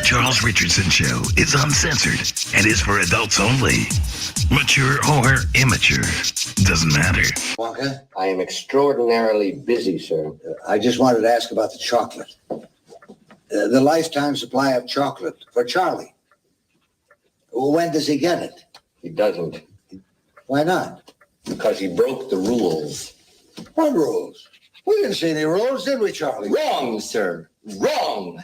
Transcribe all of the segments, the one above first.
Charles Richardson Show is uncensored and is for adults only. Mature or immature, doesn't matter. Wonka, I am extraordinarily busy, sir. I just wanted to ask about the chocolate. The lifetime supply of chocolate for Charlie. When does he get it? He doesn't. Why not? Because he broke the rules. What rules? We didn't see any rules, did we, Charlie? Wrong, sir. Wrong.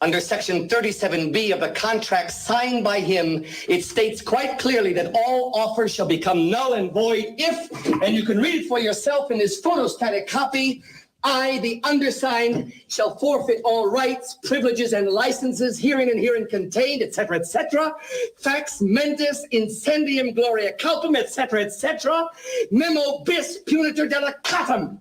Under Section 37B of the contract signed by him, it states quite clearly that all offers shall become null and void if, and you can read it for yourself in this photostatic copy, I, the undersigned, shall forfeit all rights, privileges, and licenses herein and herein contained, etc., etc. Fax mentis incendium gloria culpum, etc., etc. Memo bis punitor delicatum.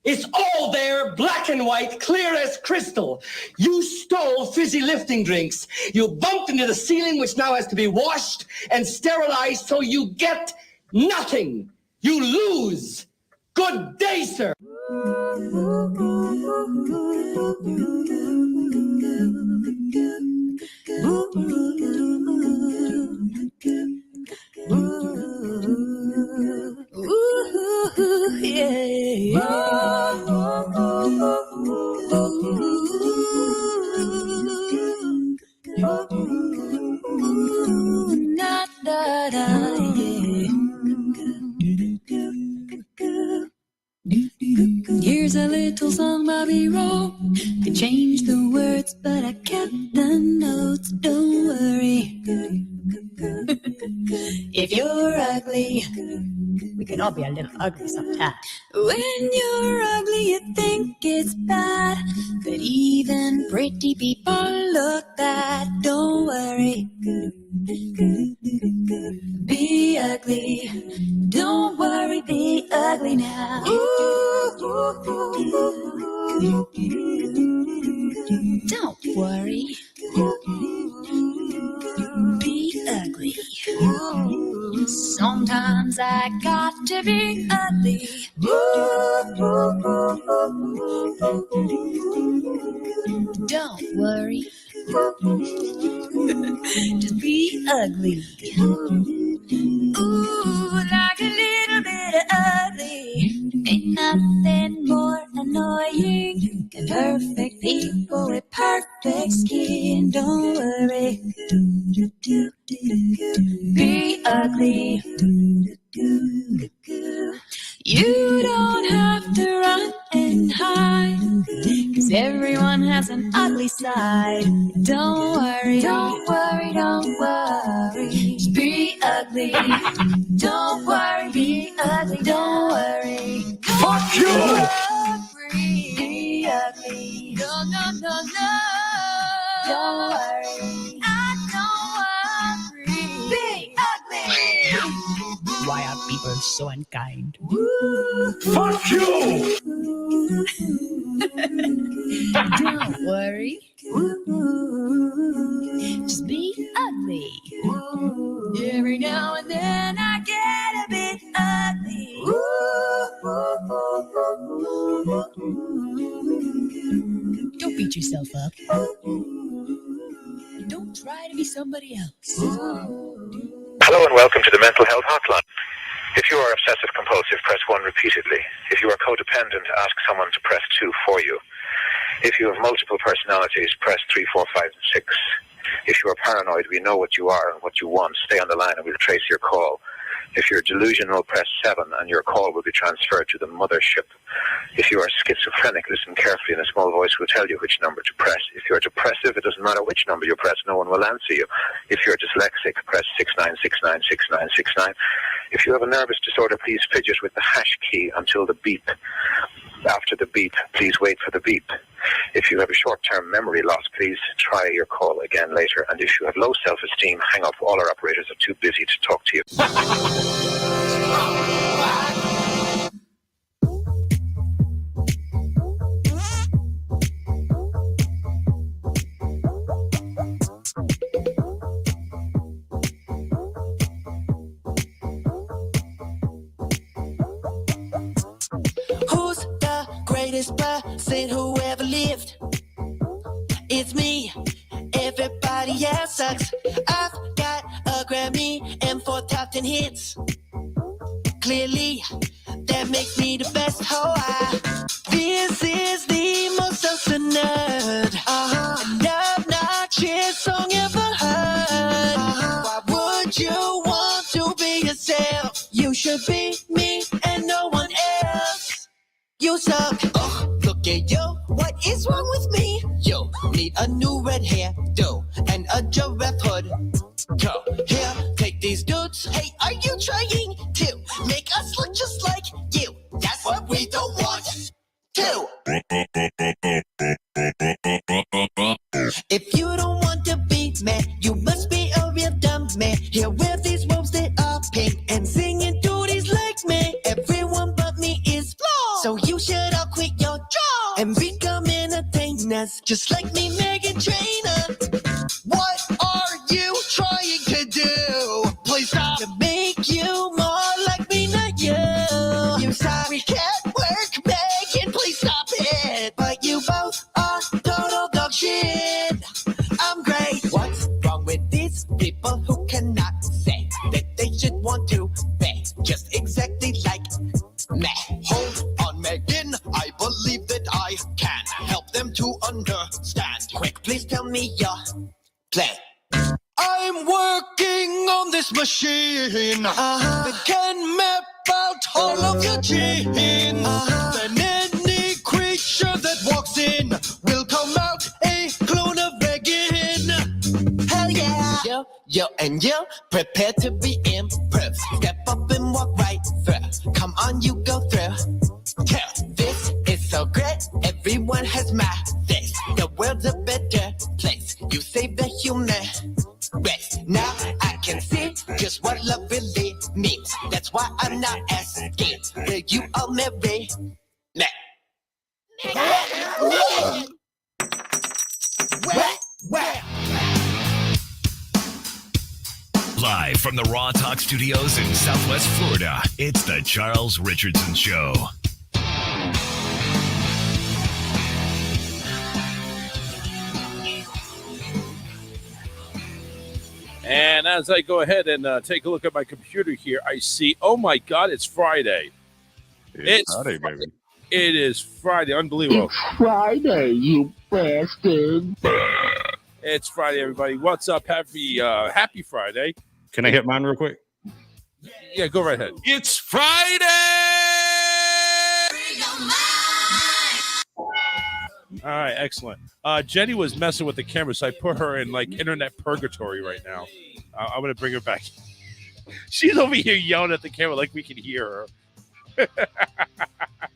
It's all there, black and white, clear as crystal. You stole fizzy lifting drinks. You bumped into the ceiling, which now has to be washed and sterilized, so you get nothing. You lose. Good day, sir. Here's a little song Bobby wrote. Could change the words, but I kept the notes. Don't worry. If you're ugly, we can all be a little ugly sometimes. When you're ugly, you think it's bad, but even pretty people look bad. Don't worry. Be ugly. Don't worry, be ugly now. Don't worry. Be ugly. Sometimes I got to be ugly. Don't worry. Just be ugly. Ooh, like a little bit of ugly. Ain't nothing more annoying than perfect people with perfect skin. Don't worry. Be ugly. You don't have to run and hide, 'cause everyone has an ugly side. Don't worry, don't worry, don't worry. Just be ugly. Don't worry, be ugly, don't worry. Fuck you! Be ugly. No, no, no, no. Don't worry. I don't worry. Be ugly. Why are people so unkind? Fuck you! Don't worry. Just be ugly. Every now and then I get a bit ugly. Don't beat yourself up. Don't try to be somebody else. Hello and welcome to the Mental Health Hotline. If you are obsessive compulsive, press 1 repeatedly. If you are codependent, ask someone to press 2 for you. If you have multiple personalities, press 3, 4, 5, and 6. If you are paranoid, we know what you are and what you want. Stay on the line and we'll trace your call. If you're delusional, press 7 and your call will be transferred to the mothership. If you are schizophrenic, listen carefully and a small voice will tell you which number to press. If you're depressive, it doesn't matter which number you press, no one will answer you. If you're dyslexic, press 69696969. If you have a nervous disorder, please fidget with the hash key until the beep. After the beep, please wait for the beep. If you have a short-term memory loss, please try your call again later. And if you have low self-esteem, hang up. All our operators are too busy to talk to you. Who's the greatest person who ever lived? It's me. Everybody yeah, sucks. I've got a Grammy and 4 top 10 hits. Clearly, that makes me the best hoe. This is the most nerd, and obnoxious song ever heard. Why would you want to be yourself? You should be me and no one else. You suck. Oh, look at you. What is wrong with me? You need a new red hair, and a giraffe hood. Go here, take these dudes. Hey, are you trying to make us look just like you? That's what we don't want to. If you don't want to be mad, you must be a real dumb man. Here wear these robes that are pink and singing duties like me. Everyone but me is flawed, so you should all quit your job and become entertainers, just like me, Megan Trainor. What are you trying to do? Please stop. To make you more like me, not you. You said we can't work, Megan, please stop it. But you both are total dog shit. I'm great. What's wrong with these people who cannot say that they should want to be just exactly like me? Hold on, Megan, I believe that I can help them to understand. Quick, please tell me your plan. I'm working on this machine that can map out all of your genes. Then any creature that walks in will come out a clone of Megan. Hell yeah! Yo, and you prepare to be improved. Step up and walk right through. Come on, you go through. Yeah, this is so great. Everyone has my face. The world's a better place. You save the human race. Now I can see just what love really means. That's why I'm not asking. Will you all marry me? Live from the Raw Talk Studios in Southwest Florida, it's the Charles Richardson Show. And as I go ahead and take a look at my computer here, I see, oh my God, it's Friday. It's Friday, baby. It is Friday. Unbelievable. It's Friday, you bastard. It's Friday, everybody. What's up? Happy Friday. Can I hit mine real quick? Yeah, go right ahead. It's Friday! All right, excellent. Jenny was messing with the camera, so I put her in like internet purgatory right now. I'm going to bring her back. She's over here yelling at the camera like we can hear her.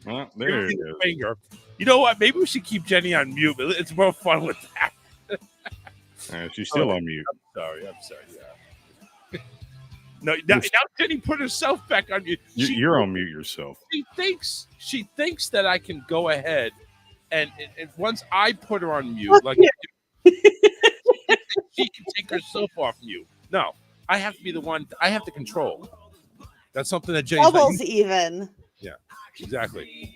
Well, there it is. Finger. You know what? Maybe we should keep Jenny on mute. It's more fun with that. She's still on mute. I'm sorry. Yeah. No, now Jenny put herself back on mute. You're on mute yourself. She thinks that I can go ahead and once I put her on mute, like she can take herself off mute. No, I have to be the one. I have to control. That's something that Jenny's Bubbles even. Yeah, exactly.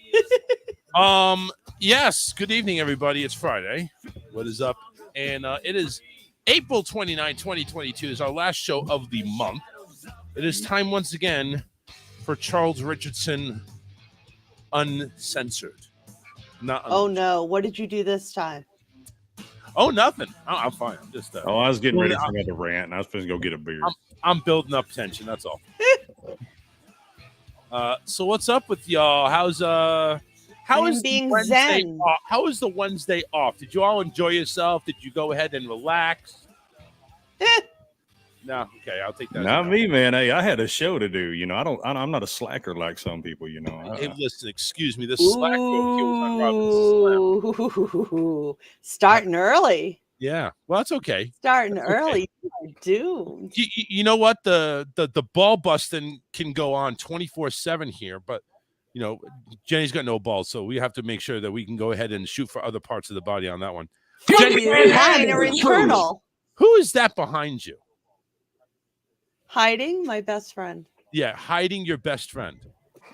Yes. Good evening, everybody. It's Friday. What is up? And it is April 29, 2022. Is our last show of the month. It is time once again for Charles Richardson Uncensored. Oh no! What did you do this time? Oh, nothing. I'm fine. I'm just. I was getting ready for another rant, and I was supposed to go get a beer. I'm building up tension. That's all. So what's up with y'all? How is being Wednesday zen? Off? How is the Wednesday off? Did you all enjoy yourself? Did you go ahead and relax? No, okay, I'll take that. Not me, man. Hey, I had a show to do. You know, I'm not a slacker like some people. You know. Hey, listen, excuse me. This slack kills my Ooh, starting early. Yeah, well, that's okay. Starting early, dude. You know what? The ball busting can go on 24/7 here, but you know, Jenny's got no balls, so we have to make sure that we can go ahead and shoot for other parts of the body on that one. Jenny, Mine are internal. who is that behind you? Hiding my best friend. Yeah, hiding your best friend.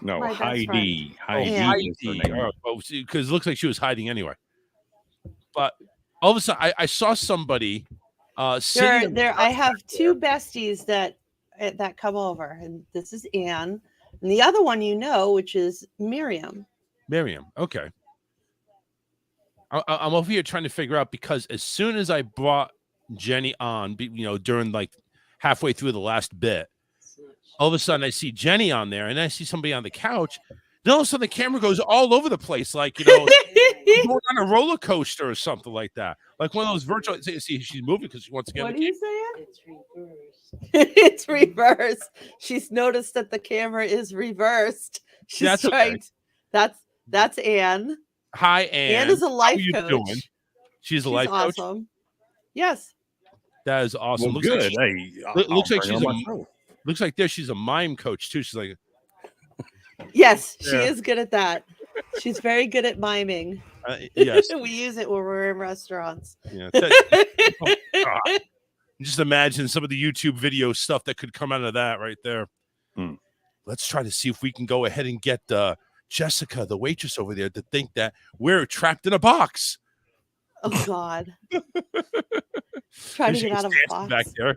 No, My best Heidi. friend. Heidi. Because it looks like she was hiding anyway. But all of a sudden, I saw somebody There. I have two besties that come over, and this is Anne, and the other one which is Miriam. Miriam. Okay. I'm over here trying to figure out because as soon as I brought Jenny on, during like halfway through the last bit, all of a sudden I see Jenny on there, and I see somebody on the couch. Then all of a sudden the camera goes all over the place, like going on a roller coaster or something like that, like one of those virtual. See, she's moving because she wants to get. What are you saying? It's reversed. It's reversed. She's noticed that the camera is reversed. She's right. Okay. That's Anne. Hi, Anne. Anne is a life coach. Doing? She's a life coach. Awesome. Yes. That is awesome. Well, looks good. Looks like she's a mime coach too. She's like. Yes, she is good at that. She's very good at miming. Yes. We use it when we're in restaurants. Yeah. Just imagine some of the YouTube video stuff that could come out of that right there. Let's try to see if we can go ahead and get Jessica, the waitress over there, to think that we're trapped in a box. Oh, God. Trying to get out of a box. Back there.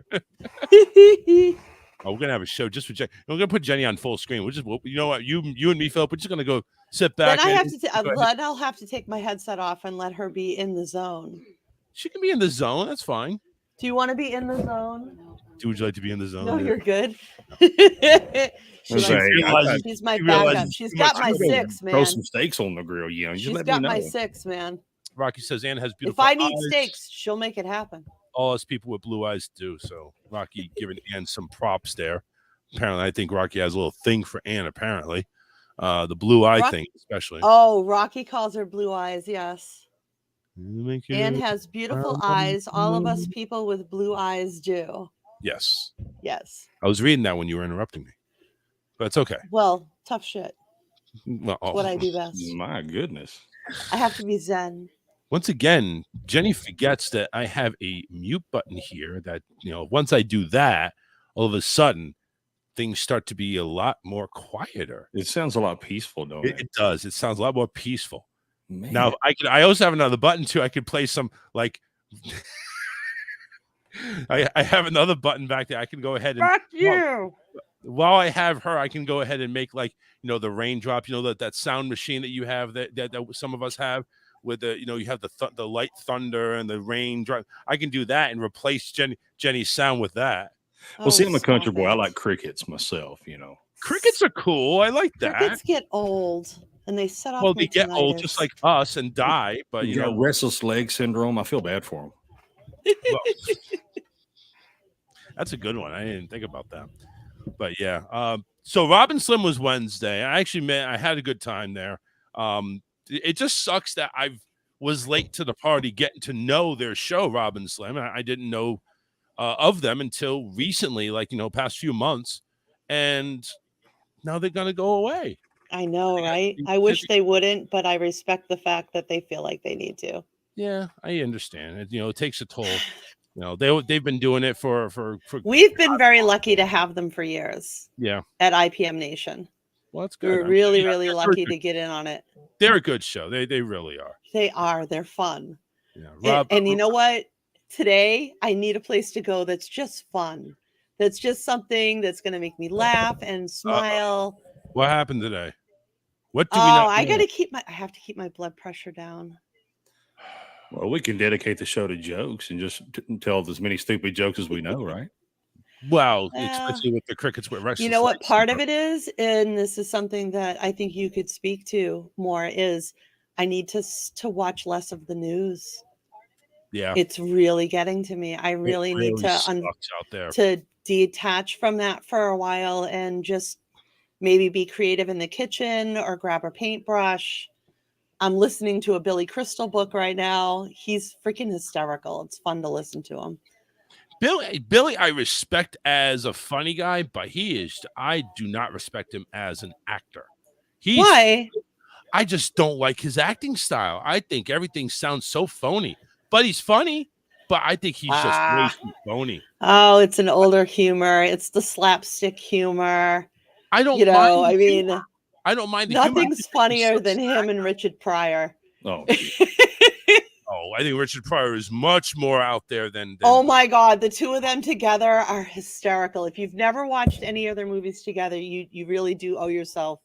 We're gonna have a show just for Jenny. We're gonna put Jenny on full screen. We're just, you know what, you and me, Philip. We're just gonna go sit back. Then I'll have to take my headset off and let her be in the zone. She can be in the zone. That's fine. Do you want to be in the zone? Would you like to be in the zone? No, you're good. She's my backup. She's got my 6, man. Throw some steaks on the grill, She's got my 6, man. Rocky says Anne has beautiful. If I need steaks, she'll make it happen. All us people with blue eyes do. So Rocky giving Anne some props there. Apparently, I think Rocky has a little thing for Anne. Apparently, the blue eye thing, especially. Oh, Rocky calls her blue eyes. Yes. Anne has beautiful eyes. All of us people with blue eyes do. Yes. Yes. I was reading that when you were interrupting me, but it's okay. Well, tough shit. Well, what I do best. My goodness. I have to be zen. Once again, Jenny forgets that I have a mute button here that, once I do that, all of a sudden things start to be a lot more quieter. It sounds a lot peaceful, don't it? It does. It sounds a lot more peaceful. Man. Now, I also have another button too. I could play some like I have another button back there. I can go ahead and fuck you. While I have her, I can go ahead and make like, the raindrop, that sound machine that you have that some of us have. With the, you have the light thunder and the rain drop. I can do that and replace Jenny's sound with that. Well, see, I'm a country boy. I like crickets myself. Crickets are cool. I like that. Crickets get old and they set off. Well, they get old just like us and die. But you got restless leg syndrome. I feel bad for them. Well, that's a good one. I didn't think about that. But yeah. So Robin Slim was Wednesday. I had a good time there. It just sucks that I was late to the party getting to know their show, Robin Slim. I didn't know of them until recently, like, past few months. And now they're going to go away. I know, right? I wish they wouldn't, but I respect the fact that they feel like they need to. Yeah, I understand. It takes a toll. They've been doing it for We've been very lucky to have them for years. Yeah. At IPM Nation. Well, that's good. We're really lucky to get in on it. They're a good show. They really are. They are. They're fun. Yeah. And you know what? Today, I need a place to go that's just fun. That's just something that's going to make me laugh and smile. What happened today? What do we know? I have to keep my blood pressure down. Well, we can dedicate the show to jokes and just tell as many stupid jokes as we know, right? Well, especially with the crickets with restless. You know what part of it is, and this is something that I think you could speak to more, is I need to watch less of the news. Yeah, it's really getting to me. I really need to detach from that for a while and just maybe be creative in the kitchen or grab a paintbrush. I'm listening to a Billy Crystal book right now. He's freaking hysterical. It's fun to listen to him. Billy, I respect as a funny guy, but I do not respect him as an actor. Why? I just don't like his acting style. I think everything sounds so phony, but he's funny, but I think he's just way too phony. Oh, it's an older humor. It's the slapstick humor. I don't mind. Nothing's funnier than him and Richard Pryor. Oh, I think Richard Pryor is much more out there than Oh my God, the two of them together are hysterical. If you've never watched any of their movies together, you really do owe yourself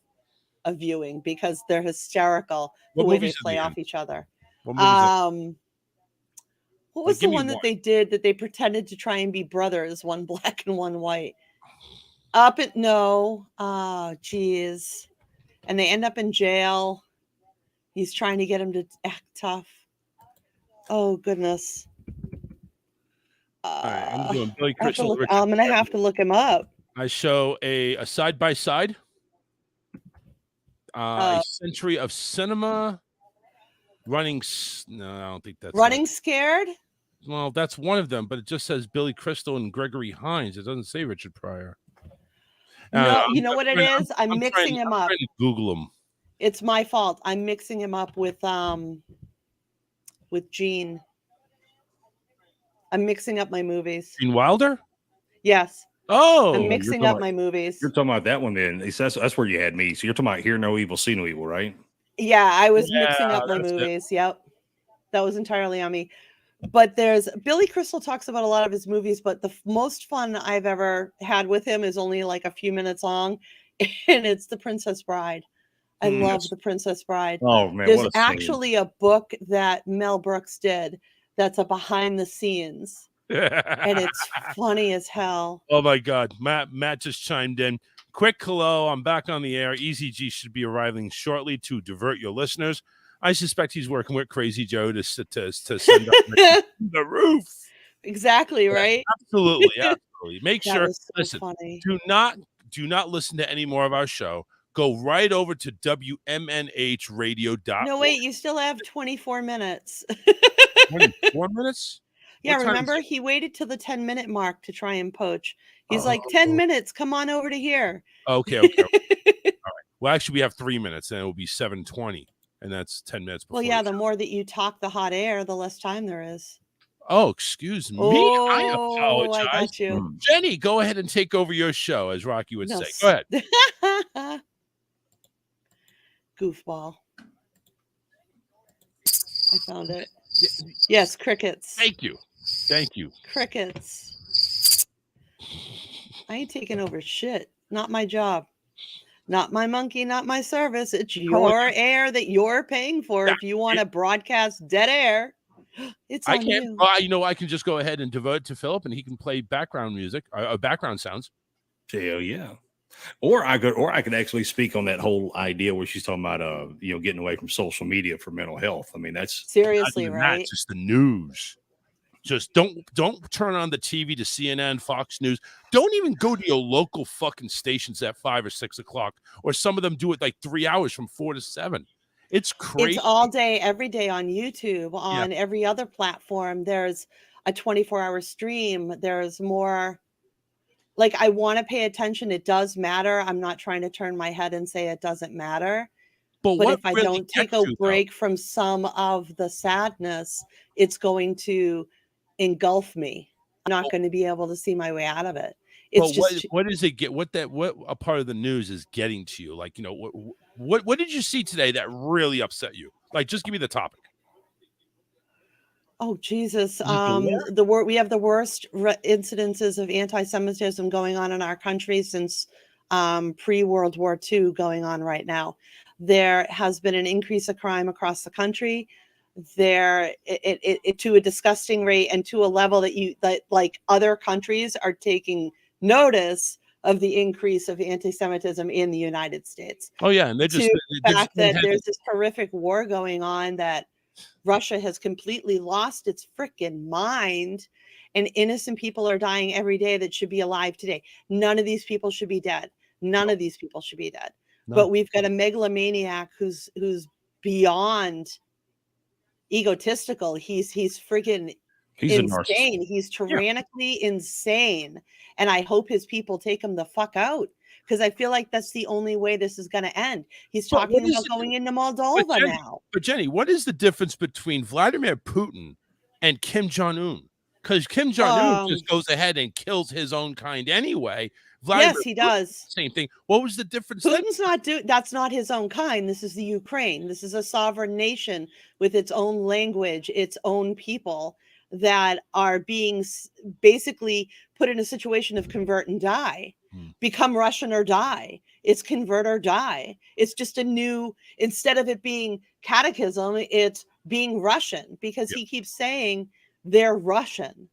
a viewing because they're hysterical the way they play off each other. What movies? What was the one that they did that they pretended to try and be brothers, one black and one white? Geez. And they end up in jail. He's trying to get him to act tough. Oh, goodness. All right, I'm doing Billy Crystal. I'm going to have to look him up. I show a side-by-side. A century of cinema. No, I don't think that's Running Scared? Well, that's one of them, but it just says Billy Crystal and Gregory Hines. It doesn't say Richard Pryor. No, you know what it is? I'm mixing him up. I'm trying to Google him. It's my fault. I'm mixing him up with Gene. I'm mixing up my movies. Gene Wilder? Yes. Oh, I'm mixing up my movies. You're talking about that one then. That's where you had me. So you're talking about Hear No Evil, See No Evil, right? Yeah, I was mixing up my movies. Yep. That was entirely on me. But Billy Crystal talks about a lot of his movies, but the most fun I've ever had with him is only like a few minutes long, and it's The Princess Bride. I love The Princess Bride. Oh, man. There's actually a book that Mel Brooks did that's a behind the scenes. And it's funny as hell. Oh my God. Matt just chimed in. Quick hello. I'm back on the air. Easy G should be arriving shortly to divert your listeners. I suspect he's working with Crazy Joe to send up the roof. Exactly, right? Absolutely. Make That sure. was so Listen. funny. Do not listen to any more of our show. Go right over to WMNHradio.org. No, wait, you still have 24 minutes. 24 minutes? Yeah, remember he waited till the 10-minute mark to try and poach. He's like, 10 minutes, come on over to here. Okay. All right. Well, actually, we have 3 minutes, and it will be 7:20, and that's 10 minutes before. Well, yeah, the more that you talk the hot air, the less time there is. Oh, excuse me. I apologize. I got you. Jenny, go ahead and take over your show, as Rocky would say. Go ahead. Goofball. I found it. Yes, crickets. Thank you. Crickets. I ain't taking over shit. Not my job. Not my monkey, not my service. It's your air that you're paying for. If you want to broadcast dead air, it's on you. I can just go ahead and divert to Philip, and he can play background music, background sounds. Hell yeah. Or I could actually speak on that whole idea where she's talking about getting away from social media for mental health. I mean, that's seriously right. Just the news. Just don't turn on the TV to CNN, Fox News. Don't even go to your local fucking stations at 5 or 6 o'clock. Or some of them do it like 3 hours from 4 to 7. It's crazy. It's all day, every day on YouTube, on every other platform. There's a 24-hour stream. There's more. Like, I want to pay attention. It does matter. I'm not trying to turn my head and say it doesn't matter. But if I don't take a break from some of the sadness, it's going to engulf me. I'm not going to be able to see my way out of it. It's just what does it get? What a part of the news is getting to you? Like, what did you see today that really upset you? Like, just give me the topic. Oh, Jesus. We have the worst incidences of anti-Semitism going on in our country since pre-World War II going on right now. There has been an increase of crime across the country. It to a disgusting rate and to a level that like other countries are taking notice of the increase of anti-Semitism in the United States. Oh, yeah. And the fact that there's this horrific war going on that Russia has completely lost its freaking mind, and innocent people are dying every day that should be alive today. None of these people should be dead. None of these people should be dead. No. But we've got a megalomaniac who's beyond egotistical. He's freaking insane. He's tyrannically insane. And I hope his people take him the fuck out, because I feel like that's the only way this is going to end. He's talking about going into Moldova now. But Jenny, what is the difference between Vladimir Putin and Kim Jong-un? Because Kim Jong-un just Um, goes ahead and kills his own kind anyway. yes, Vladimir he Putin, does. same thing. What was the difference then? Putin's not that's not his own kind. This is the Ukraine. This is a sovereign nation with its own language, its own people that are being basically put in a situation of convert and die. Become Russian or die. It's convert or die. It's just a new, instead of it being catechism, it's being Russian, because he keeps saying they're Russian.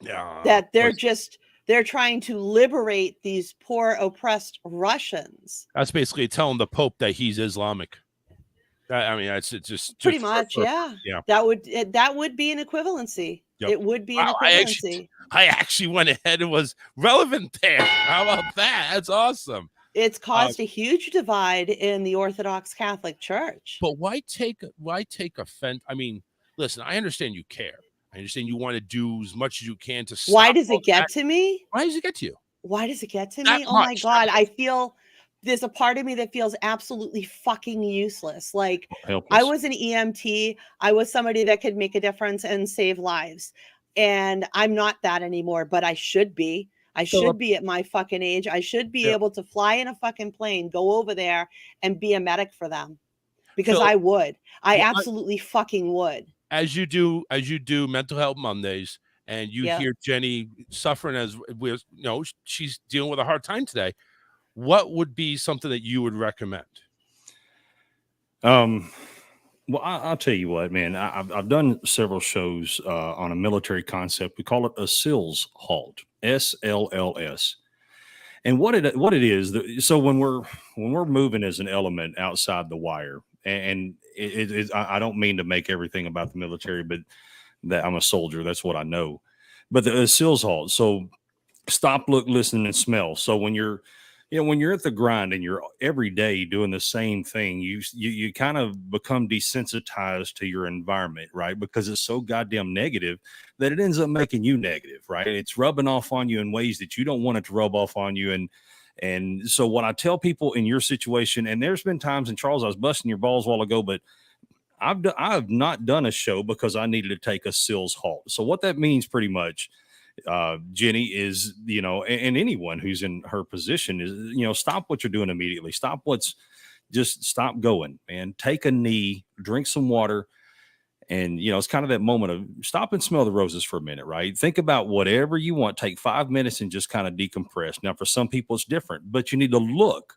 Yeah. That they're trying to liberate these poor oppressed Russians. That's basically telling the Pope that he's Islamic. I mean, it's just Pretty much, yeah. That would be an equivalency. Yep. It would be an Wow, equivalency. I actually went ahead and was relevant there. How about that? That's awesome. It's caused a huge divide in the Orthodox Catholic Church. But why take offense? I mean, listen, I understand you care. I understand you want to do as much as you can to stop. Why does it get to me? Why does it get to you? Why does it get to me? Oh my God. I feel there's a part of me that feels absolutely fucking useless. Like, I was an EMT. I was somebody that could make a difference and save lives. And I'm not that anymore, but I should be. I should be at my fucking age. I should be able to fly in a fucking plane, go over there and be a medic for them. Because I would. I absolutely fucking would. As you do Mental Health Mondays, and you hear Jenny suffering as with, she's dealing with a hard time today. What would be something that you would recommend? Well, I'll tell you what, man. I've done several shows on a military concept. We call it a SILS halt, SLLS. And what it is, so when we're moving as an element outside the wire, and I don't mean to make everything about the military, but that I'm a soldier. That's what I know. But the SILS halt. So stop, look, listen, and smell. So when you're at the grind and you're every day doing the same thing, you kind of become desensitized to your environment, right? Because it's so goddamn negative that it ends up making you negative, right? It's rubbing off on you in ways that you don't want it to rub off on you. And so what I tell people in your situation, and there's been times, and Charles, I was busting your balls a while ago, but I've not done a show because I needed to take a SILS halt. So what that means pretty much, Jenny, is, and anyone who's in her position is, stop what you're doing immediately. Just stop going, man. Take a knee, drink some water. And, it's kind of that moment of stop and smell the roses for a minute, right? Think about whatever you want. Take 5 minutes and just kind of decompress. Now, for some people, it's different, but you need to look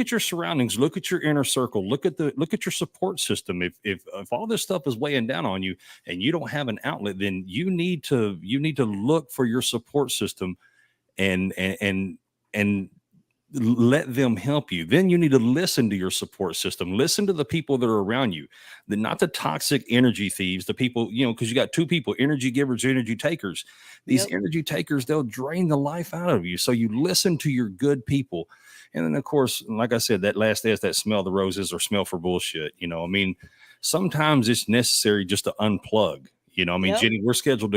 at your surroundings, look at your inner circle, look at your support system. If all this stuff is weighing down on you and you don't have an outlet, then you need to look for your support system and let them help you. Then you need to listen to your support system. Listen to the people that are around you, not the toxic energy thieves, the people, because you got two people, energy givers, energy takers. These energy takers, they'll drain the life out of you. So you listen to your good people. And then, of course, like I said, that last day is that smell the roses or smell for bullshit. Sometimes it's necessary just to unplug. Jenny, you're scheduled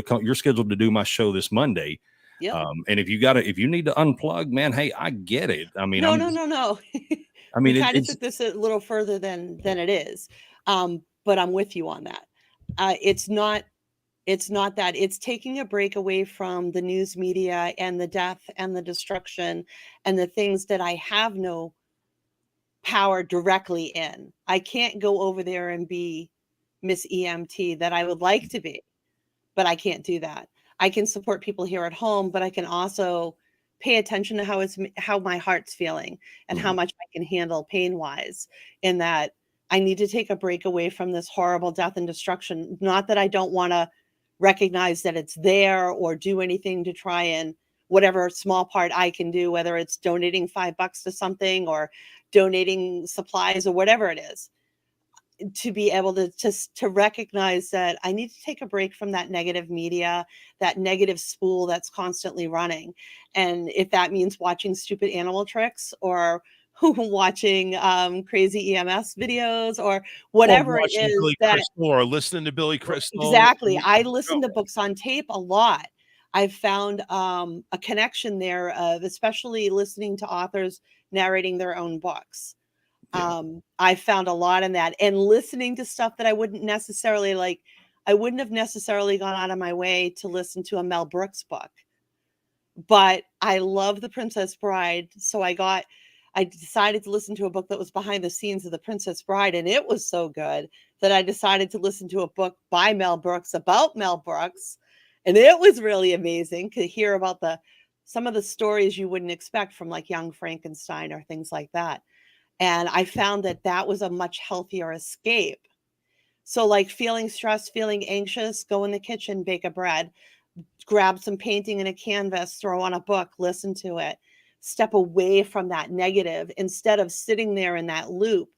to do my show this Monday. Yep. And if you need to unplug, man, hey, I get it. I mean, no. I mean, we kind of took this a little further than it is. But I'm with you on that. It's not that. It's taking a break away from the news media and the death and the destruction and the things that I have no power directly in. I can't go over there and be Miss EMT that I would like to be, but I can't do that. I can support people here at home, but I can also pay attention to how my heart's feeling and how much I can handle pain-wise, in that I need to take a break away from this horrible death and destruction. Not that I don't want to recognize that it's there or do anything to try and whatever small part I can do, whether it's donating $5 to something or donating supplies or whatever it is, to be able to recognize that I need to take a break from that negative media, that negative spool that's constantly running. And if that means watching stupid animal tricks or watching crazy EMS videos or whatever it is, Billy Crystal or listening to Billy Crystal. Exactly. I listen to books on tape a lot. I've found a connection there of especially listening to authors narrating their own books. I found a lot in that, and listening to stuff that I wouldn't necessarily like. I wouldn't have necessarily gone out of my way to listen to a Mel Brooks book. But I love The Princess Bride, so I decided to listen to a book that was behind the scenes of The Princess Bride, and it was so good that I decided to listen to a book by Mel Brooks about Mel Brooks, and it was really amazing to hear about some of the stories you wouldn't expect from like Young Frankenstein or things like that. And I found that was a much healthier escape. So like feeling stressed, feeling anxious, go in the kitchen, bake a bread, grab some painting and a canvas, throw on a book, listen to it, step away from that negative instead of sitting there in that loop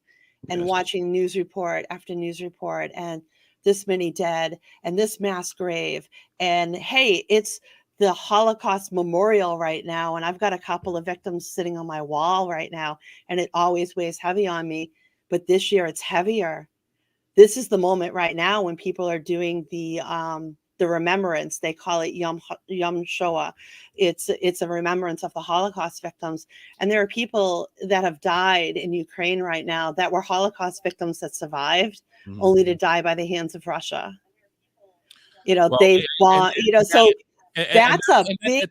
and watching news report after news report and this many dead and this mass grave. And hey, it's the Holocaust memorial right now. And I've got a couple of victims sitting on my wall right now, and it always weighs heavy on me. But this year it's heavier. This is the moment right now when people are doing the remembrance. They call it Yom Shoah. It's a remembrance of the Holocaust victims. And there are people that have died in Ukraine right now that were Holocaust victims that survived, only to die by the hands of Russia. They've bombed, so that's a big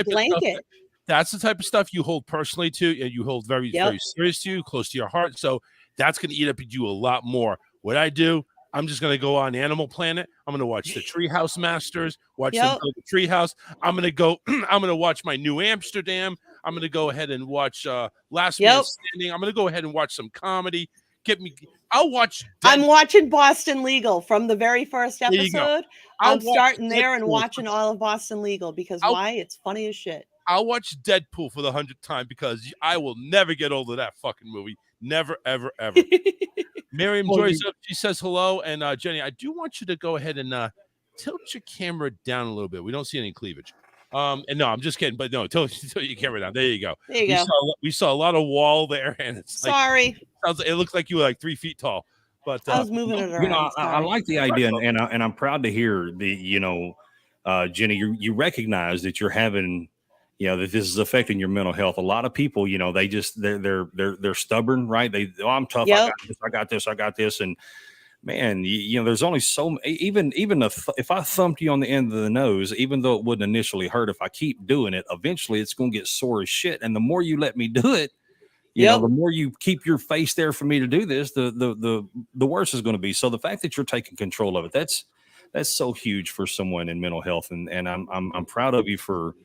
blanket. That's the type of stuff you hold personally to, and you hold very, very serious to you, close to your heart. So that's going to eat up at you a lot more. What I do, I'm just going to go on Animal Planet. I'm going to watch the Treehouse Masters, watch them build the treehouse. I'm going to go, I'm going to watch my New Amsterdam. I'm going to go ahead and watch Last Man Standing. I'm going to go ahead and watch some comedy. I'll watch. I'm watching Boston Legal from the very first episode. I'm starting there and watching all of Boston Legal because why? It's funny as shit. I'll watch Deadpool for the 100th time because I will never get old of that fucking movie. Never, ever, ever. Miriam joins up. She says hello. And Jenny, I do want you to go ahead and tilt your camera down a little bit. We don't see any cleavage. And no, I'm just kidding. But no, tilt your camera down. There you go. There you go. We saw a lot of wall there, and it's sorry. It looks like you were like 3 feet tall. But I was moving it around. I like the idea, and I'm proud to hear Jenny, you recognize that you're having. That this is affecting your mental health. A lot of people, they're stubborn, right? I'm tough. I got this. And man, there's only so even if I thumped you on the end of the nose, even though it wouldn't initially hurt, if I keep doing it, eventually it's going to get sore as shit. And the more you let me do it, the more you keep your face there for me to do this, the worse is going to be. So the fact that you're taking control of it, that's so huge for someone in mental health. And I'm proud of you for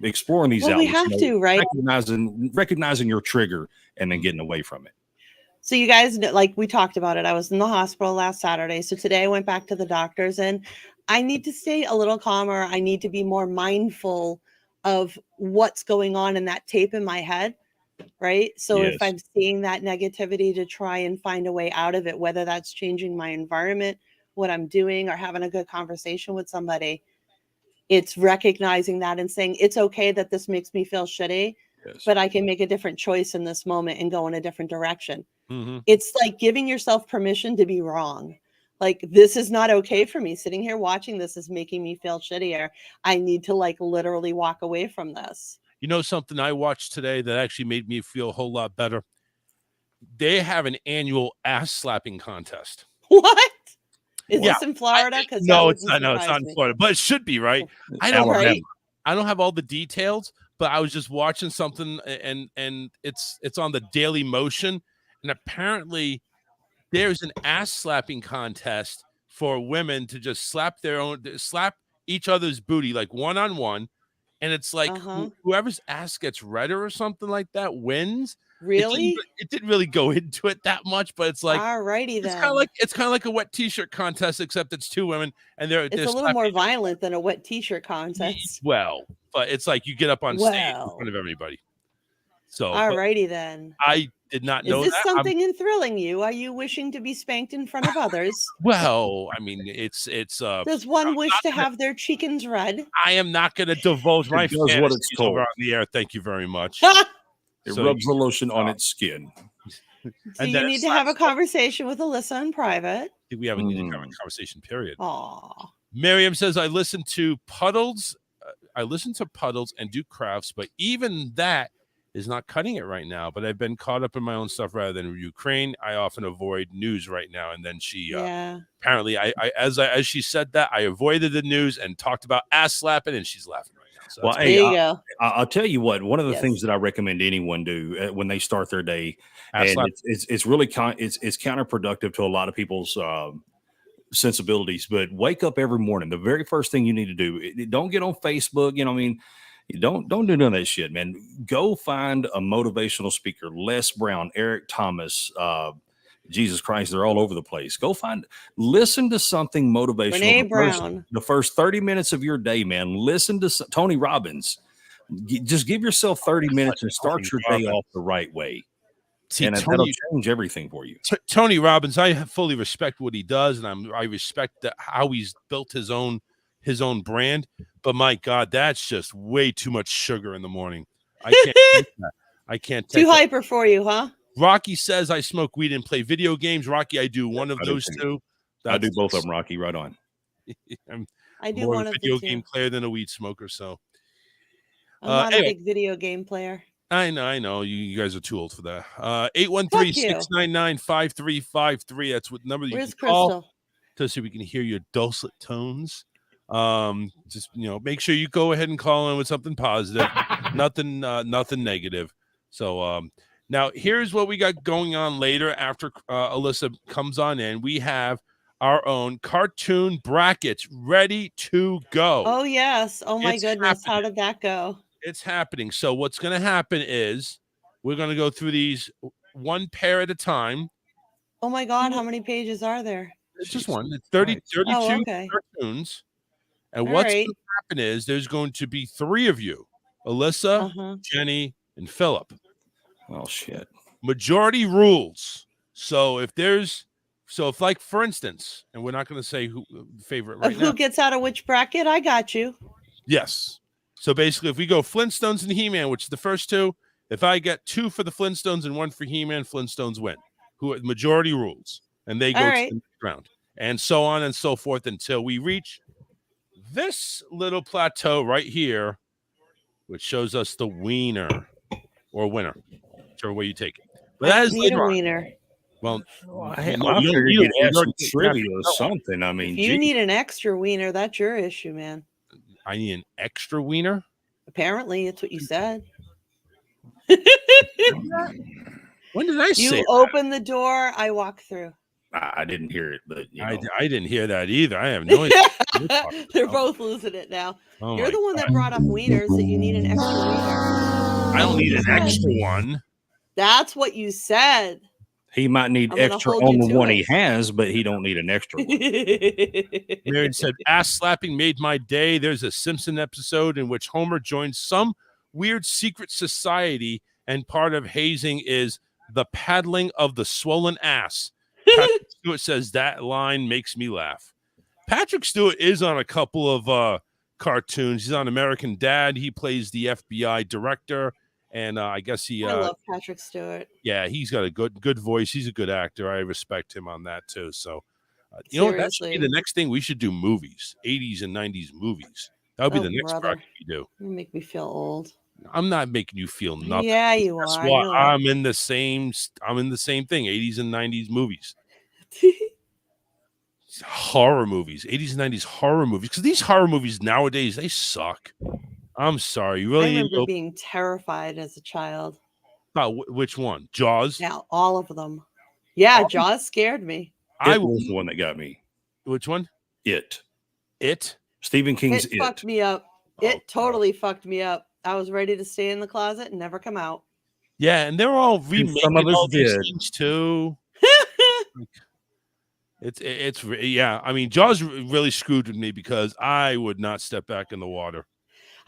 exploring these outlets. We have to, right? Recognizing your trigger and then getting away from it. So you guys, like we talked about it, I was in the hospital last Saturday. So today I went back to the doctors, and I need to stay a little calmer. I need to be more mindful of what's going on in that tape in my head, right? So if I'm seeing that negativity, to try and find a way out of it, whether that's changing my environment, what I'm doing, or having a good conversation with somebody. It's recognizing that and saying, it's okay that this makes me feel shitty, but I can make a different choice in this moment and go in a different direction. Mm-hmm. It's like giving yourself permission to be wrong. Like, this is not okay for me. Sitting here watching this is making me feel shittier. I need to literally walk away from this. You know something I watched today that actually made me feel a whole lot better? They have an annual ass slapping contest. What? Is this in Florida? No, it's not. No, it's not in Florida, but it should be, right? I don't have all the details, but I was just watching something, and it's on the Daily Motion, and apparently there's an ass slapping contest for women to just slap each other's booty like one-on-one, and it's like whoever's ass gets redder or something like that wins. Really? It didn't really go into it that much, but it's like, alrighty then. It's kind of like a wet t-shirt contest, except it's two women, and they're a little more violent than a wet t-shirt contest. Well, but it's like you get up on stage in front of everybody. So alrighty then. I did not know that. Is this that. something enthralling you? Are you wishing to be spanked in front of others? Well, I mean, it's does one wish to have their chickens red? I am not going to divulge my fantasies over on the air. Thank you very much. It rubs the lotion on its skin. So you need to have a conversation with Alyssa in private. We haven't needed to have a conversation, period. Aw. Miriam says, I listen to Puddles and do crafts, but even that is not cutting it right now. But I've been caught up in my own stuff rather than Ukraine. I often avoid news right now. And then she apparently, as she said that, I avoided the news and talked about ass slapping, and she's laughing right now. So Well, There you go. I'll tell you what. One of the Yes. things that I recommend anyone do when they start their day, Ass and slap. it's really it's counterproductive to a lot of people's sensibilities. But wake up every morning. The very first thing you need to do. Don't get on Facebook. You know, what I mean, don't do none of that shit, man. Go find a motivational speaker. Les Brown, Eric Thomas. Jesus Christ, they're all over the place. Listen to something motivational. Brene Brown. The first 30 minutes of your day, man. Listen to Tony Robbins. Just give yourself 30 minutes and start your day off the right way. See, and that'll change everything for you. Tony Robbins, I fully respect what he does, and I respect how he's built his own brand. But my God, that's just way too much sugar in the morning. I can't take that. I can't take Too hyper for you, huh? Rocky says I smoke weed and play video games. Rocky, I do one of those two. I do both of them, Rocky. Right on. I do more one of a of video the game two. player than a weed smoker. So I'm not a big video game player. I know. You guys are too old for that. 813-699-5353. That's what number you Where's can call Crystal? to see if we can hear your dulcet tones. Just make sure you go ahead and call in with something positive, nothing negative. So now here's what we got going on later after Alyssa comes on in. We have our own cartoon brackets ready to go. Oh yes. Oh my It's goodness. How happening. did that go? It's happening. So what's going to happen is we're going to go through these one pair at a time. Oh my God. How many pages are there? It's just one. It's 32 Oh, okay. cartoons. And All what's right. going to happen is there's going to be three of you, Alyssa, Uh-huh. Jenny, and Philip. Oh, shit. Majority rules. So if like, for instance, and we're not going to say who favorite right now. Who gets out of which bracket? I got you. Yes. So basically, if we go Flintstones and He-Man, which is the first two, if I get 2 for the Flintstones and 1 for He-Man, Flintstones win. Majority rules. And they go to the next round. And so on and so forth until we reach this little plateau right here, which shows us the wiener or winner, whichever way you take it. But that is Need later a on. wiener. Well, I figured you'd ask some trivia or something. I mean, If you need an extra wiener, that's your issue, man. I need an extra wiener? Apparently, it's what you said. When did I say You open the door, I walk through. I didn't hear it, but I didn't hear that either. I have no idea. They're both losing it now. Oh You're my the one that brought up wieners, that you need an extra wiener. I don't need an extra one. That's what you said. he might need I'm gonna extra hold on you the to one it. he has, but he don't need an extra one. Marion said, ass slapping made my day. There's a Simpson episode in which Homer joins some weird secret society, and part of hazing is the paddling of the swollen ass. Patrick Stewart says that line makes me laugh. Patrick Stewart is on a couple of cartoons. He's on American Dad. He plays the FBI director, and I guess he. I love Patrick Stewart. Yeah, he's got a good voice. He's a good actor. I respect him on that too. So, you know what? That should be the next thing. We should do movies, 80s and 90s movies. That would be the next project we do. You make me feel old. I'm not making you feel nothing. Yeah, you That's are. why I'm in the same thing, 80s and 90s movies. Horror movies, 80s and 90s horror movies. Because these horror movies nowadays, they suck. I'm sorry. You really I remember being terrified as a child. Which one? Jaws? Yeah, all of them. Yeah, Jaws scared me. It was the one that got me. Which one? It. Stephen King's It fucked me up. It totally fucked me up. I was ready to stay in the closet and never come out. Yeah, and they're all remaking some of us all these did. things too. It's yeah. I mean, Jaws really screwed with me because I would not step back in the water.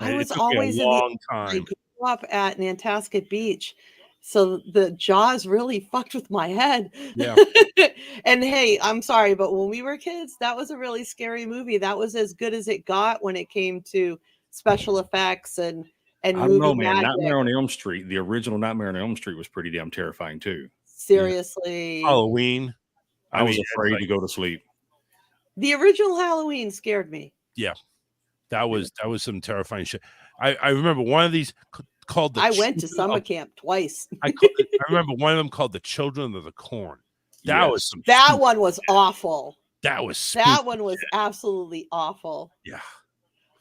I was it took always me a in long I time. grew up at Nantasket Beach, so the Jaws really fucked with my head. Yeah. And hey, I'm sorry, but when we were kids, that was a really scary movie. That was as good as it got when it came to special effects and I don't movie know, man. magic. Nightmare on Elm Street, the original Nightmare on Elm Street was pretty damn terrifying too. Seriously. Halloween. I was mean, afraid like- to go to sleep. The original Halloween scared me. Yeah, that was some terrifying shit. I remember one of these. called the. I went to summer camp twice. I remember one of them called the Children of the Corn. That was some. That one was awful. That was. That one was absolutely awful. Yeah.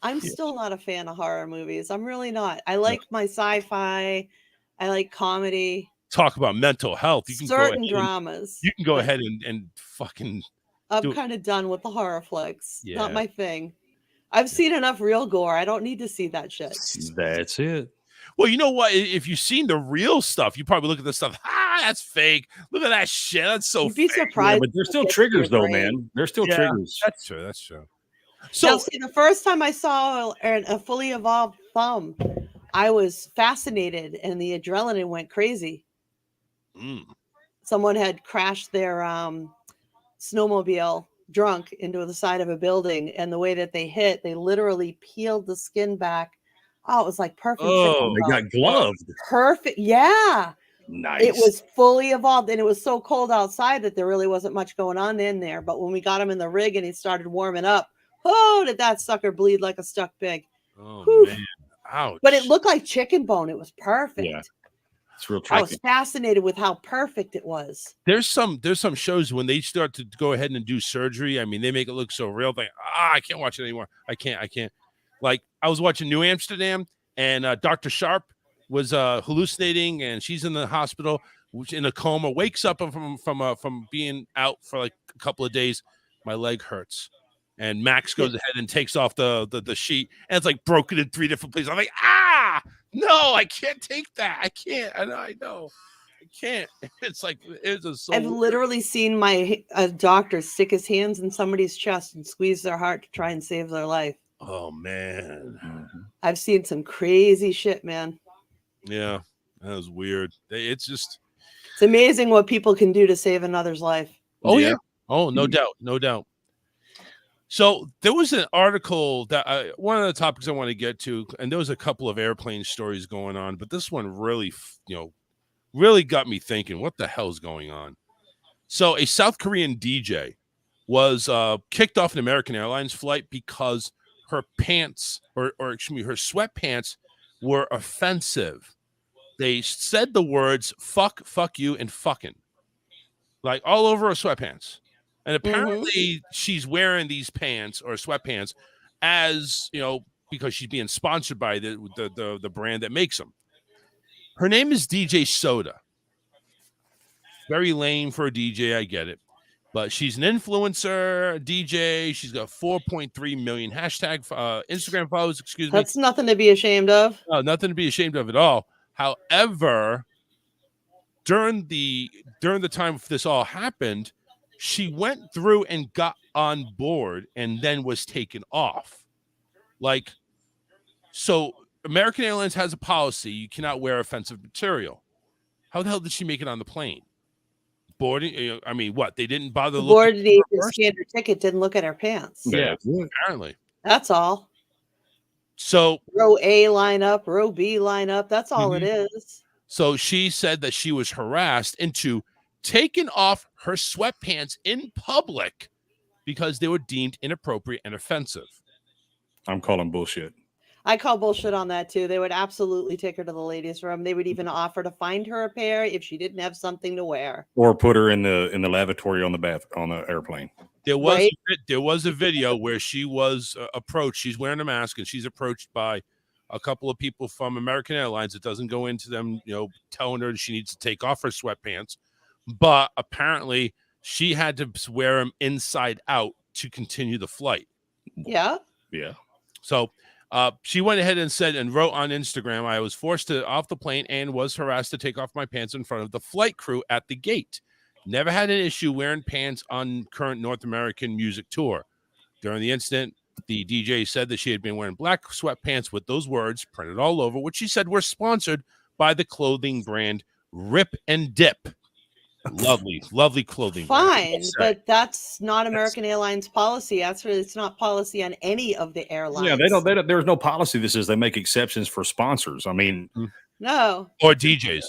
I'm still not a fan of horror movies. I'm really not. I like my sci-fi. I like comedy. Talk about mental health. You can certain dramas. You can go ahead and fucking. I'm kind of done with the horror flicks. Yeah. Not my thing. I've seen enough real gore. I don't need to see that shit. That's it. Well, you know what? If you've seen the real stuff, you probably look at the stuff. That's fake. Look at that shit. That's so. You'd be fake. surprised. Yeah, but there's still triggers, though, man. There's still triggers. That's true. That's true. So, now, see, the first time I saw a fully evolved thumb, I was fascinated, and the adrenaline went crazy. Someone had crashed their snowmobile drunk into the side of a building, and the way that they hit, they literally peeled the skin back. Oh, it was like perfect. Oh, they got gloved. Perfect. Yeah. Nice. It was fully evolved, and it was so cold outside that there really wasn't much going on in there. But when we got him in the rig and he started warming up, oh, did that sucker bleed like a stuck pig. Oh, Whew. man. Ouch. But it looked like chicken bone. It was perfect. Yeah. It's real I tricky. was fascinated with how perfect it was. There's some shows when they start to go ahead and do surgery. I mean, they make it look so real. Like, I can't watch it anymore. I can't. Like, I was watching New Amsterdam, and Dr. Sharp was hallucinating, and she's in the hospital, in a coma. Wakes up from being out for like a couple of days. My leg hurts, and Max goes ahead and takes off the sheet, and it's like broken in 3 different places. I'm like, no, I can't take that. I can't. I know. I can't. It's like it's just so. I've literally seen a doctor stick his hands in somebody's chest and squeeze their heart to try and save their life. Oh man, I've seen some crazy shit, man. Yeah, that was weird. It's amazing what people can do to save another's life. Oh yeah. Oh, no doubt. So there was an article that one of the topics I want to get to, and there was a couple of airplane stories going on, but this one really, really got me thinking, what the hell is going on? So a South Korean DJ was kicked off an American Airlines flight because her pants, or excuse me, her sweatpants were offensive. They said the words fuck you, and fucking, like all over her sweatpants. And apparently she's wearing these pants or sweatpants as, because she's being sponsored by the brand that makes them. Her name is DJ Soda. Very lame for a DJ, I get it. But she's an influencer, DJ. She's got 4.3 million Instagram followers, excuse me. That's nothing to be ashamed of. No, nothing to be ashamed of at all. However, during the time this all happened, she went through and got on board and then was taken off. Like, so American Airlines has a policy, you cannot wear offensive material. How the hell did she make it on the plane? Boarding, I mean, what? They didn't bother looking. The standard ticket didn't look at her pants. Yeah, apparently. That's all. So row A line up, row B line up. That's all it is. So she said that she was harassed into taking off her sweatpants in public because they were deemed inappropriate and offensive. I'm calling bullshit. I call bullshit on that too. They would absolutely take her to the ladies' room. They would even offer to find her a pair if she didn't have something to wear, or put her in the lavatory on the airplane. There was a video where she was approached. She's wearing a mask, and she's approached by a couple of people from American Airlines. It doesn't go into them, telling her she needs to take off her sweatpants. But apparently she had to wear them inside out to continue the flight. Yeah. Yeah. So she went ahead and said and wrote on Instagram, I was forced off the plane and was harassed to take off my pants in front of the flight crew at the gate. Never had an issue wearing pants on current North American music tour. During the incident, the DJ said that she had been wearing black sweatpants with those words printed all over, which she said were sponsored by the clothing brand Rip and Dip. Lovely clothing. Fine, but that's not American Airlines policy. It's not policy on any of the airlines. Yeah, they don't. There's no policy that says they make exceptions for sponsors. I mean, no. Or DJs.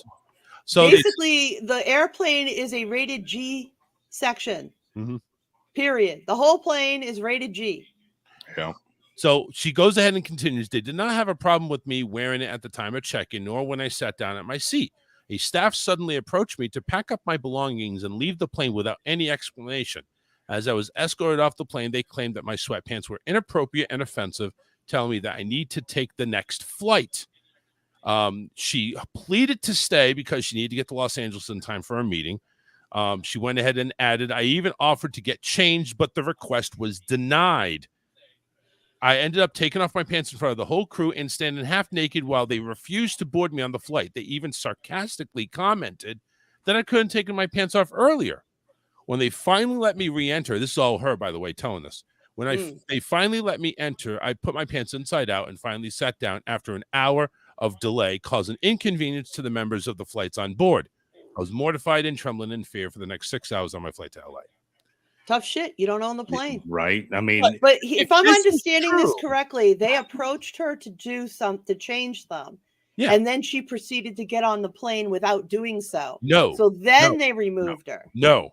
So basically, the airplane is a rated G section. Period. The whole plane is rated G. Yeah. So she goes ahead and continues. They did not have a problem with me wearing it at the time of check-in, nor when I sat down at my seat. A staff suddenly approached me to pack up my belongings and leave the plane without any explanation. As I was escorted off the plane, they claimed that my sweatpants were inappropriate and offensive, telling me that I need to take the next flight. She pleaded to stay because she needed to get to Los Angeles in time for a meeting. She went ahead and added, I even offered to get changed, but the request was denied. I ended up taking off my pants in front of the whole crew and standing half naked while they refused to board me on the flight. They even sarcastically commented that I couldn't take my pants off earlier. When they finally let me re-enter, this is all her, by the way, telling this. When they finally let me enter, I put my pants inside out and finally sat down after an hour of delay, causing inconvenience to the members of the flights on board. I was mortified and trembling in fear for the next 6 hours on my flight to LA. Tough shit. You don't own the plane. Right. I mean, but if I'm understanding this correctly, they approached her to do something to change them. Yeah. And then she proceeded to get on the plane without doing so. No. So then they removed her. No.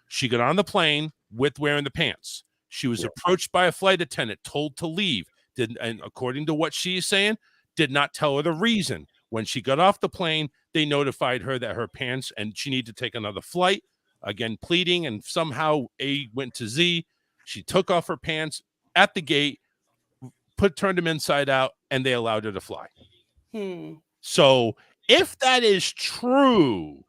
She got on the plane with wearing the pants. She was approached by a flight attendant, told to leave. And according to what she's saying, did not tell her the reason. When she got off the plane, they notified her that her pants and she needed to take another flight. Again, pleading, and somehow A went to Z. She took off her pants at the gate, turned them inside out, and they allowed her to fly. So if that is true,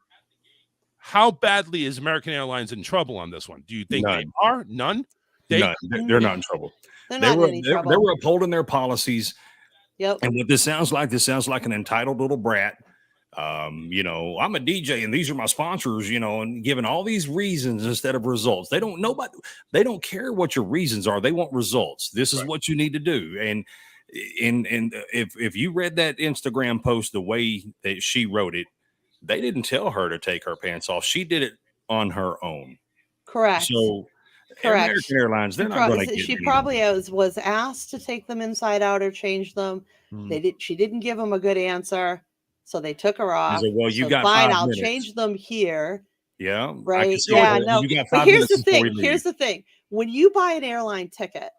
how badly is American Airlines in trouble on this one? Do you think they are? None? They're not in trouble. They were upholding their policies. Yep. And what this sounds like an entitled little brat. I'm a DJ and these are my sponsors, and giving all these reasons instead of results. They don't care what your reasons are. They want results. This is what you need to do. And if you read that Instagram post the way that she wrote it, they didn't tell her to take her pants off. She did it on her own. Correct. So American Airlines, they're not going to get She probably was asked to take them inside out or change them. She didn't give them a good answer. So they took her off. Said, well, you got fine. 5 I'll minutes. change them here. Yeah. Right. Yeah. No. But here's the thing. When you buy an airline ticket,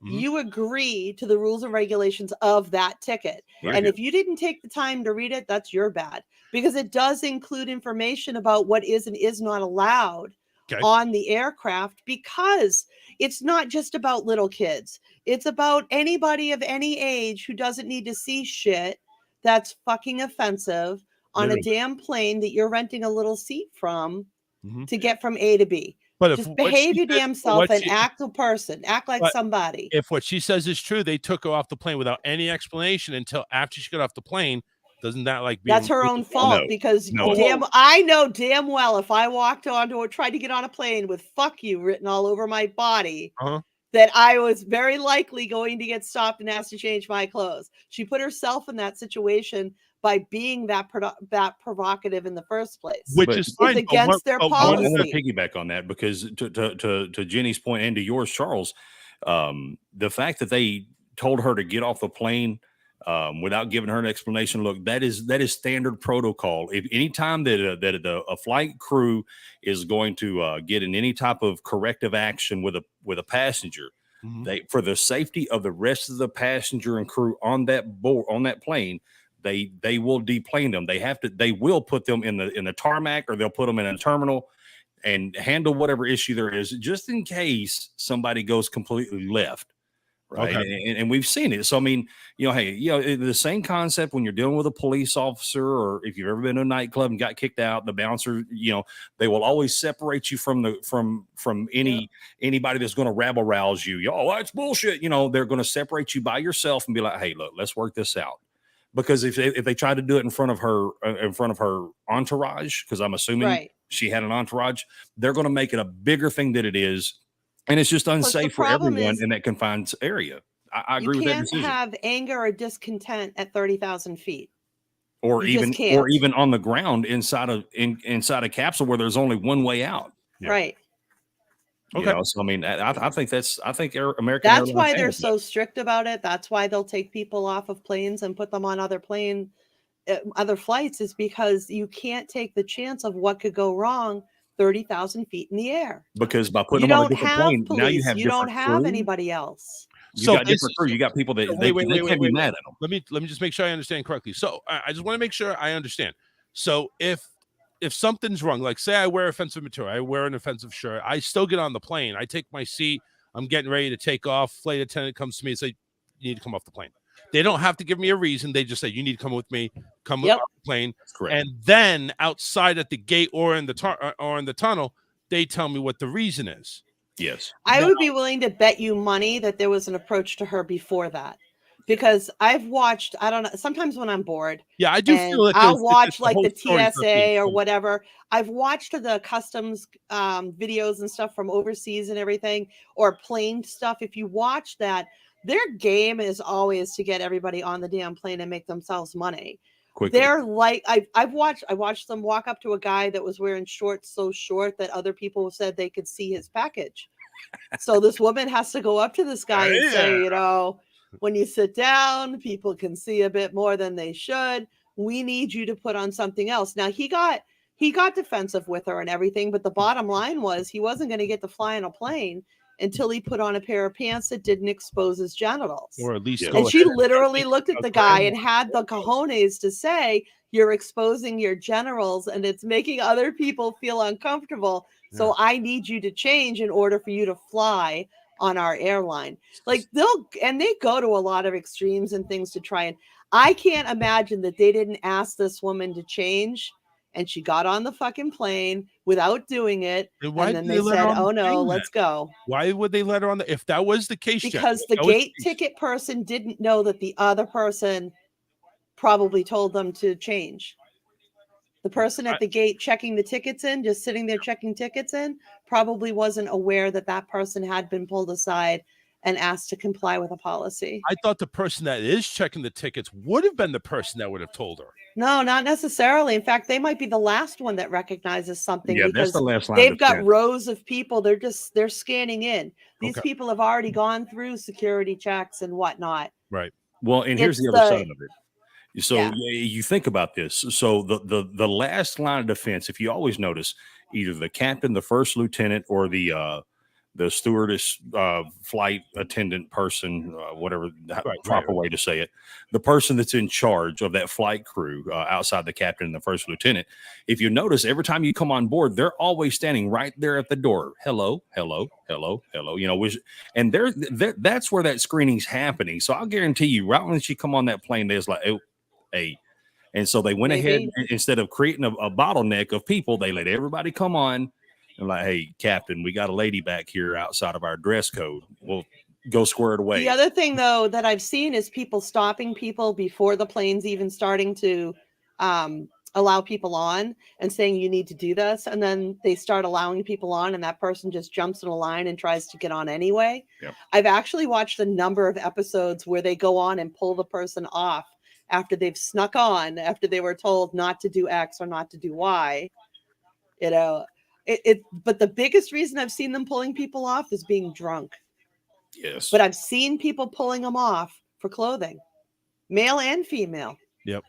you agree to the rules and regulations of that ticket. And if you didn't take the time to read it, that's your bad, because it does include information about what is and is not allowed on the aircraft, because it's not just about little kids. It's about anybody of any age who doesn't need to see shit that's fucking offensive on a damn plane that you're renting a little seat from to get from A to B. But just behave your damn self and act a person. Act like somebody. If what she says is true, they took her off the plane without any explanation until after she got off the plane. Doesn't that that's her own fault? Because I know damn well if I walked onto or tried to get on a plane with "fuck you" written all over my body, that I was very likely going to get stopped and asked to change my clothes. She put herself in that situation by being that provocative in the first place, which is fine. It's against their policy. I want to piggyback on that, because to Jenny's point and to yours, Charles, the fact that they told her to get off the plane without giving her an explanation. Look, that is standard protocol. If any time that a flight crew is going to get in any type of corrective action with a passenger, they, for the safety of the rest of the passenger and crew on that plane, they will deplane them. They will put them in the tarmac, or they'll put them in a terminal and handle whatever issue there is, just in case somebody goes completely left. Right. Okay. And we've seen it. So, I mean, the same concept when you're dealing with a police officer, or if you've ever been to a nightclub and got kicked out, the bouncer, they will always separate you from anybody that's going to rabble rouse you. Oh, that's bullshit. They're going to separate you by yourself and be like, hey, look, let's work this out. Because if they try to do it in front of her entourage, because I'm assuming she had an entourage, they're going to make it a bigger thing than it is. And it's just unsafe for everyone in that confined area. I agree with that decision. You can't have anger or discontent at 30,000 feet. Or even on the ground inside a capsule where there's only one way out. Yeah. Right. Okay. So I mean, I think American. That's why they're so strict about it. That's why they'll take people off of planes and put them on other flights, is because you can't take the chance of what could go wrong 30,000 feet in the air. Because by putting them on a different plane, now you have don't have anybody else. You got different crew. You got people that they can't be mad at them. Let me just make sure I understand correctly. So I just want to make sure I understand. So if something's wrong, like say I wear offensive material, I wear an offensive shirt, I still get on the plane. I take my seat. I'm getting ready to take off. Flight attendant comes to me and say, "You need to come off the plane." They don't have to give me a reason. They just say, "You need to come with me. Come off the plane." That's correct. And then outside at the gate or in the tunnel, they tell me what the reason is. Yes. I would be willing to bet you money that there was an approach to her before that. Because I've watched, I don't know, sometimes when I'm bored. Yeah, I do feel like I'll watch the like whole the story's not being TSA or told. whatever. I've watched the customs videos and stuff from overseas and everything, or plane stuff. If you watch that, their game is always to get everybody on the damn plane and make themselves money. Quickly. They're like, I watched them walk up to a guy that was wearing shorts so short that other people said they could see his package. So this woman has to go up to this guy and say, you know, when you sit down, people can see a bit more than they should. We need you to put on something else. Now he got defensive with her and everything, but the bottom line was he wasn't going to get to fly on a plane until he put on a pair of pants that didn't expose his genitals. Or at least And she literally looked at the guy and had the cojones to say, "You're exposing your genitals and it's making other people feel uncomfortable. So I need you to change in order for you to fly on our airline." Like they go to a lot of extremes and things to try, and I can't imagine that they didn't ask this woman to change and she got on the fucking plane without doing it. And then they said, "Oh no, let's go." Why would they let her on if that was the case? Because the gate ticket person didn't know that the other person probably told them to change. The person at the gate checking the tickets in, just sitting there checking tickets in, probably wasn't aware that that person had been pulled aside and asked to comply with a policy. I thought the person that is checking the tickets would have been the person that would have told her. No, not necessarily. In fact, they might be the last one that recognizes something. Yeah, because that's the last line they've of got defense. rows of people. They're scanning in. These people have already gone through security checks and whatnot. Right. Well, and here's the other side of it. So you think about this. So the last line of defense, if you always notice, either the captain, the first lieutenant, or the stewardess, flight attendant person, whatever the proper way to say it, the person that's in charge of that flight crew outside the captain and the first lieutenant. If you notice, every time you come on board, they're always standing right there at the door. Hello, hello, hello, hello. You know, and that's where that screening's happening. So I'll guarantee you, right when you come on that plane, there's like, oh, hey. And so they went ahead, instead of creating a bottleneck of people, they let everybody come on. And like, hey, Captain, we got a lady back here outside of our dress code. We'll go square it away. The other thing, though, that I've seen is people stopping people before the plane's even starting to allow people on and saying, "You need to do this." And then they start allowing people on and that person just jumps in a line and tries to get on anyway. Yep. I've actually watched a number of episodes where they go on and pull the person off after they've snuck on, after they were told not to do X or not to do Y. You know, but the biggest reason I've seen them pulling people off is being drunk. Yes. But I've seen people pulling them off for clothing, male and female. Yep.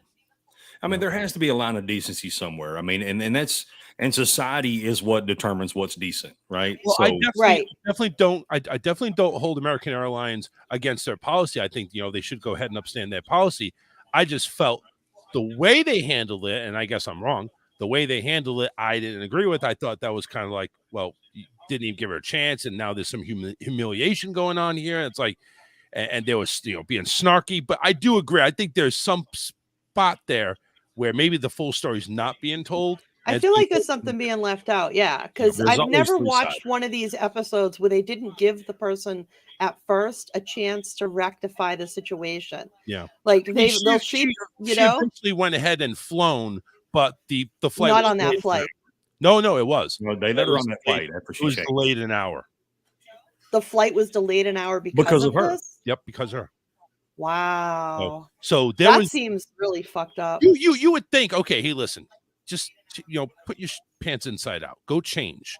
I mean, there has to be a line of decency somewhere. I mean, and society is what determines what's decent, right? Well, so, I definitely don't hold American Airlines against their policy. I think, they should go ahead and upstand their policy. I just felt the way they handled it, and I guess I'm wrong, the way they handled it, I didn't agree with. I thought that was kind of like, well, you didn't even give her a chance, and now there's some humiliation going on here. It's like, and there was, being snarky. But I do agree. I think there's some spot there where maybe the full story's not being told. I feel like there's something being left out. Yeah, because I've never watched one of these episodes where they didn't give the person at first a chance to rectify the situation. Yeah, like they'll see, she eventually went ahead and flown, but the flight not on that flight. No, it was. No, they let her on that flight after she was delayed an hour. The flight was delayed an hour because of her. This? Yep, because of her. Wow. So that seems really fucked up. You would think, okay, hey, listen, just put your pants inside out, go change.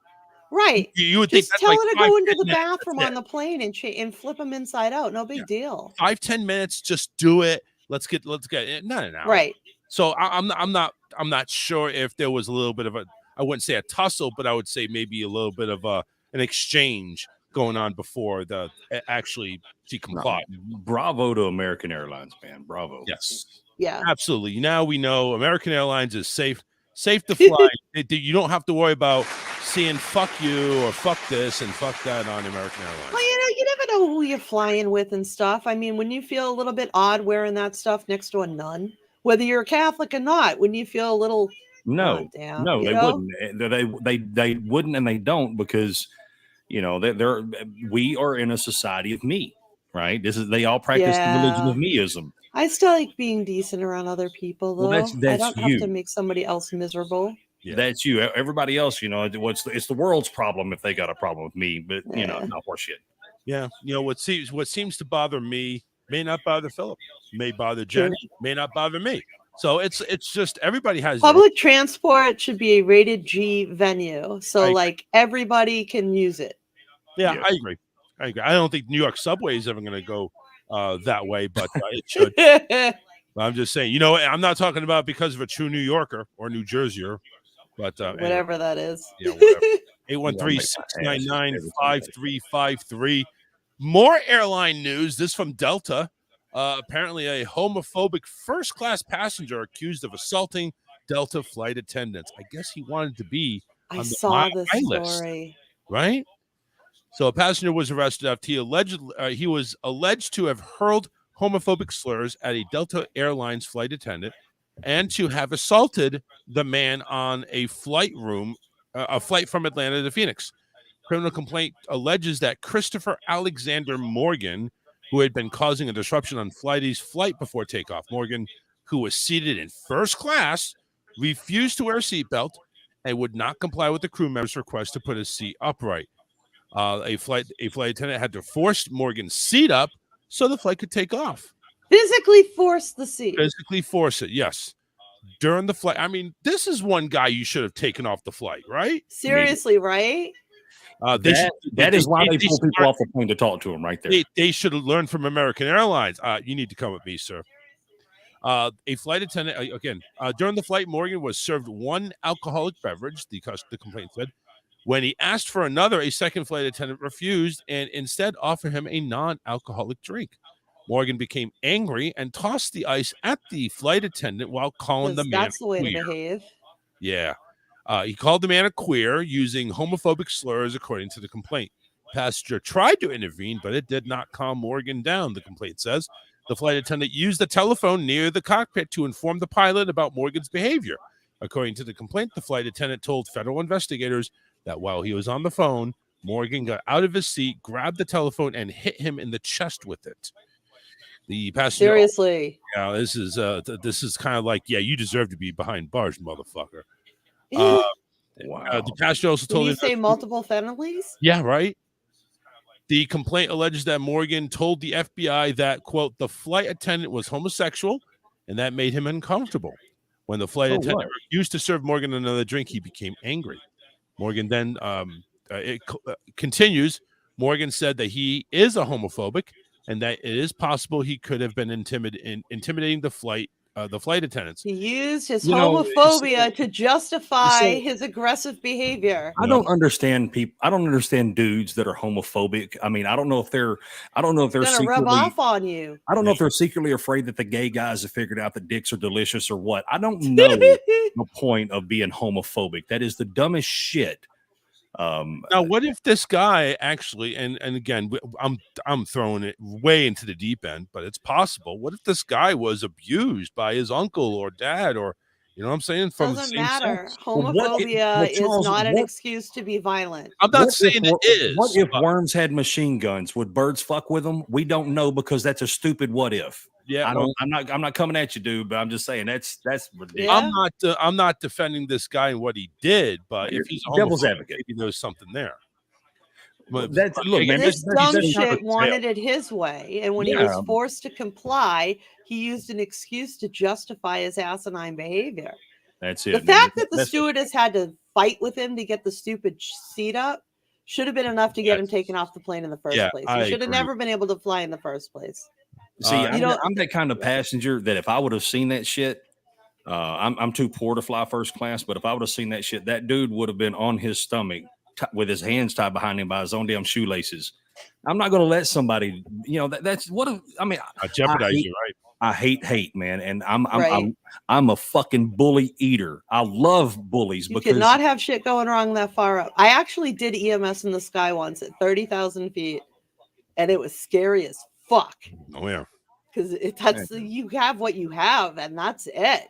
Right. You would just think tell like her to go into the bathroom on the plane and flip them inside out. No big deal. 5-10 minutes, just do it. Let's get it. Not an hour. Right. So I'm not sure if there was a little bit of I wouldn't say a tussle, but I would say maybe a little bit of an exchange going on before actually she complied. Bravo to American Airlines, man. Bravo. Yes. Yeah. Absolutely. Now we know American Airlines is safe to fly. You don't have to worry about seeing "fuck you" or "fuck this" and "fuck that" on American Airlines. Well, you never know who you're flying with and stuff. I mean, when you feel a little bit odd wearing that stuff next to a nun, whether you're a Catholic or not, when you feel a little no, down, they wouldn't. They wouldn't, and they don't, because we are in a society of me, right? They all practice the religion of meism. I still like being decent around other people, though. Well, I don't have to make somebody else miserable. Yeah. That's you. Everybody else, it's the world's problem if they got a problem with me, but not horseshit. Yeah, what seems to bother me may not bother Philip, may bother Jenny, may not bother me. So it's just everybody has public transport should be a rated G venue, so everybody can use it. Yeah, I agree. I don't think New York subway is ever going to go that way, but it should. I'm just saying, I'm not talking about because of a true New Yorker or New Jerseyer, but whatever that is. Yeah, whatever. 813-699-5353. More airline news. This from Delta. Apparently, a homophobic first-class passenger accused of assaulting Delta flight attendants. I guess he wanted to be on the saw this story, list, right? So a passenger was arrested after he was alleged to have hurled homophobic slurs at a Delta Airlines flight attendant and to have assaulted the man on a flight from Atlanta to Phoenix. Criminal complaint alleges that Christopher Alexander Morgan, who had been causing a disruption on Friday's flight before takeoff. Morgan, who was seated in first class, refused to wear a seatbelt and would not comply with the crew member's request to put his seat upright. A flight attendant had to force Morgan's seat up so the flight could take off. Physically force the seat. Physically force it, yes. During the flight. I mean, this is one guy you should have taken off the flight, right? Seriously, right? That is why they pull people off the plane to talk to him right there. They should have learned from American Airlines. You need to come with me, sir. A flight attendant, during the flight, Morgan was served one alcoholic beverage, the complaint said. When he asked for another, a second flight attendant refused and instead offered him a non-alcoholic drink. Morgan became angry and tossed the ice at the flight attendant while calling the man that's the way to behave. Yeah. He called the man a queer using homophobic slurs, according to the complaint. Passenger tried to intervene, but it did not calm Morgan down, the complaint says. The flight attendant used the telephone near the cockpit to inform the pilot about Morgan's behavior. According to the complaint, the flight attendant told federal investigators that while he was on the phone, Morgan got out of his seat, grabbed the telephone, and hit him in the chest with it. The passenger. Seriously. Yeah, this is kind of like, you deserve to be behind bars, motherfucker. Wow. The passenger also told him. Did you say multiple felonies? Yeah, right. The complaint alleges that Morgan told the FBI that, quote, the flight attendant was homosexual, and that made him uncomfortable. When the flight attendant refused to serve Morgan another drink, he became angry. Morgan then continues. Morgan said that he is a homophobic and that it is possible he could have been intimidating the flight attendants. He used his homophobia to justify his aggressive behavior. I don't understand people. I don't understand dudes that are homophobic. I mean, I don't know if they're gonna rub off on you. I don't know if they're secretly afraid that the gay guys have figured out that dicks are delicious or what. I don't know the point of being homophobic. That is the dumbest shit. Now, what if this guy actually, and again, I'm throwing it way into the deep end, but it's possible. What if this guy was abused by his uncle or dad, or you know what I'm saying? Doesn't matter. Homophobia is not an excuse to be violent. I'm not saying it is. What if worms had machine guns? Would birds fuck with them? We don't know because that's a stupid what if. Yeah, I'm not coming at you, dude, but I'm just saying that's ridiculous. Yeah. I'm not defending this guy and what he did, but if he's a devil's advocate, maybe there's something there. But this dumb shit wanted it his way, and when he was forced to comply, he used an excuse to justify his asinine behavior. That's it. The fact that the stewardess had to fight with him to get the stupid seat up should have been enough to get him taken off the plane in the first place. He should have never been able to fly in the first place. See, I'm that kind of passenger that if I would have seen that shit, I'm too poor to fly first class, but if I would have seen that shit, that dude would have been on his stomach with his hands tied behind him by his own damn shoelaces. I'm not going to let somebody, that's what I mean. Jeopardize you, right? I hate, man, and I'm Right. I'm a fucking bully eater. I love bullies You because cannot have shit going wrong that far up. I actually did EMS in the sky once at 30,000 feet, and it was scary as fuck. Oh yeah, because you have what you have, and that's it.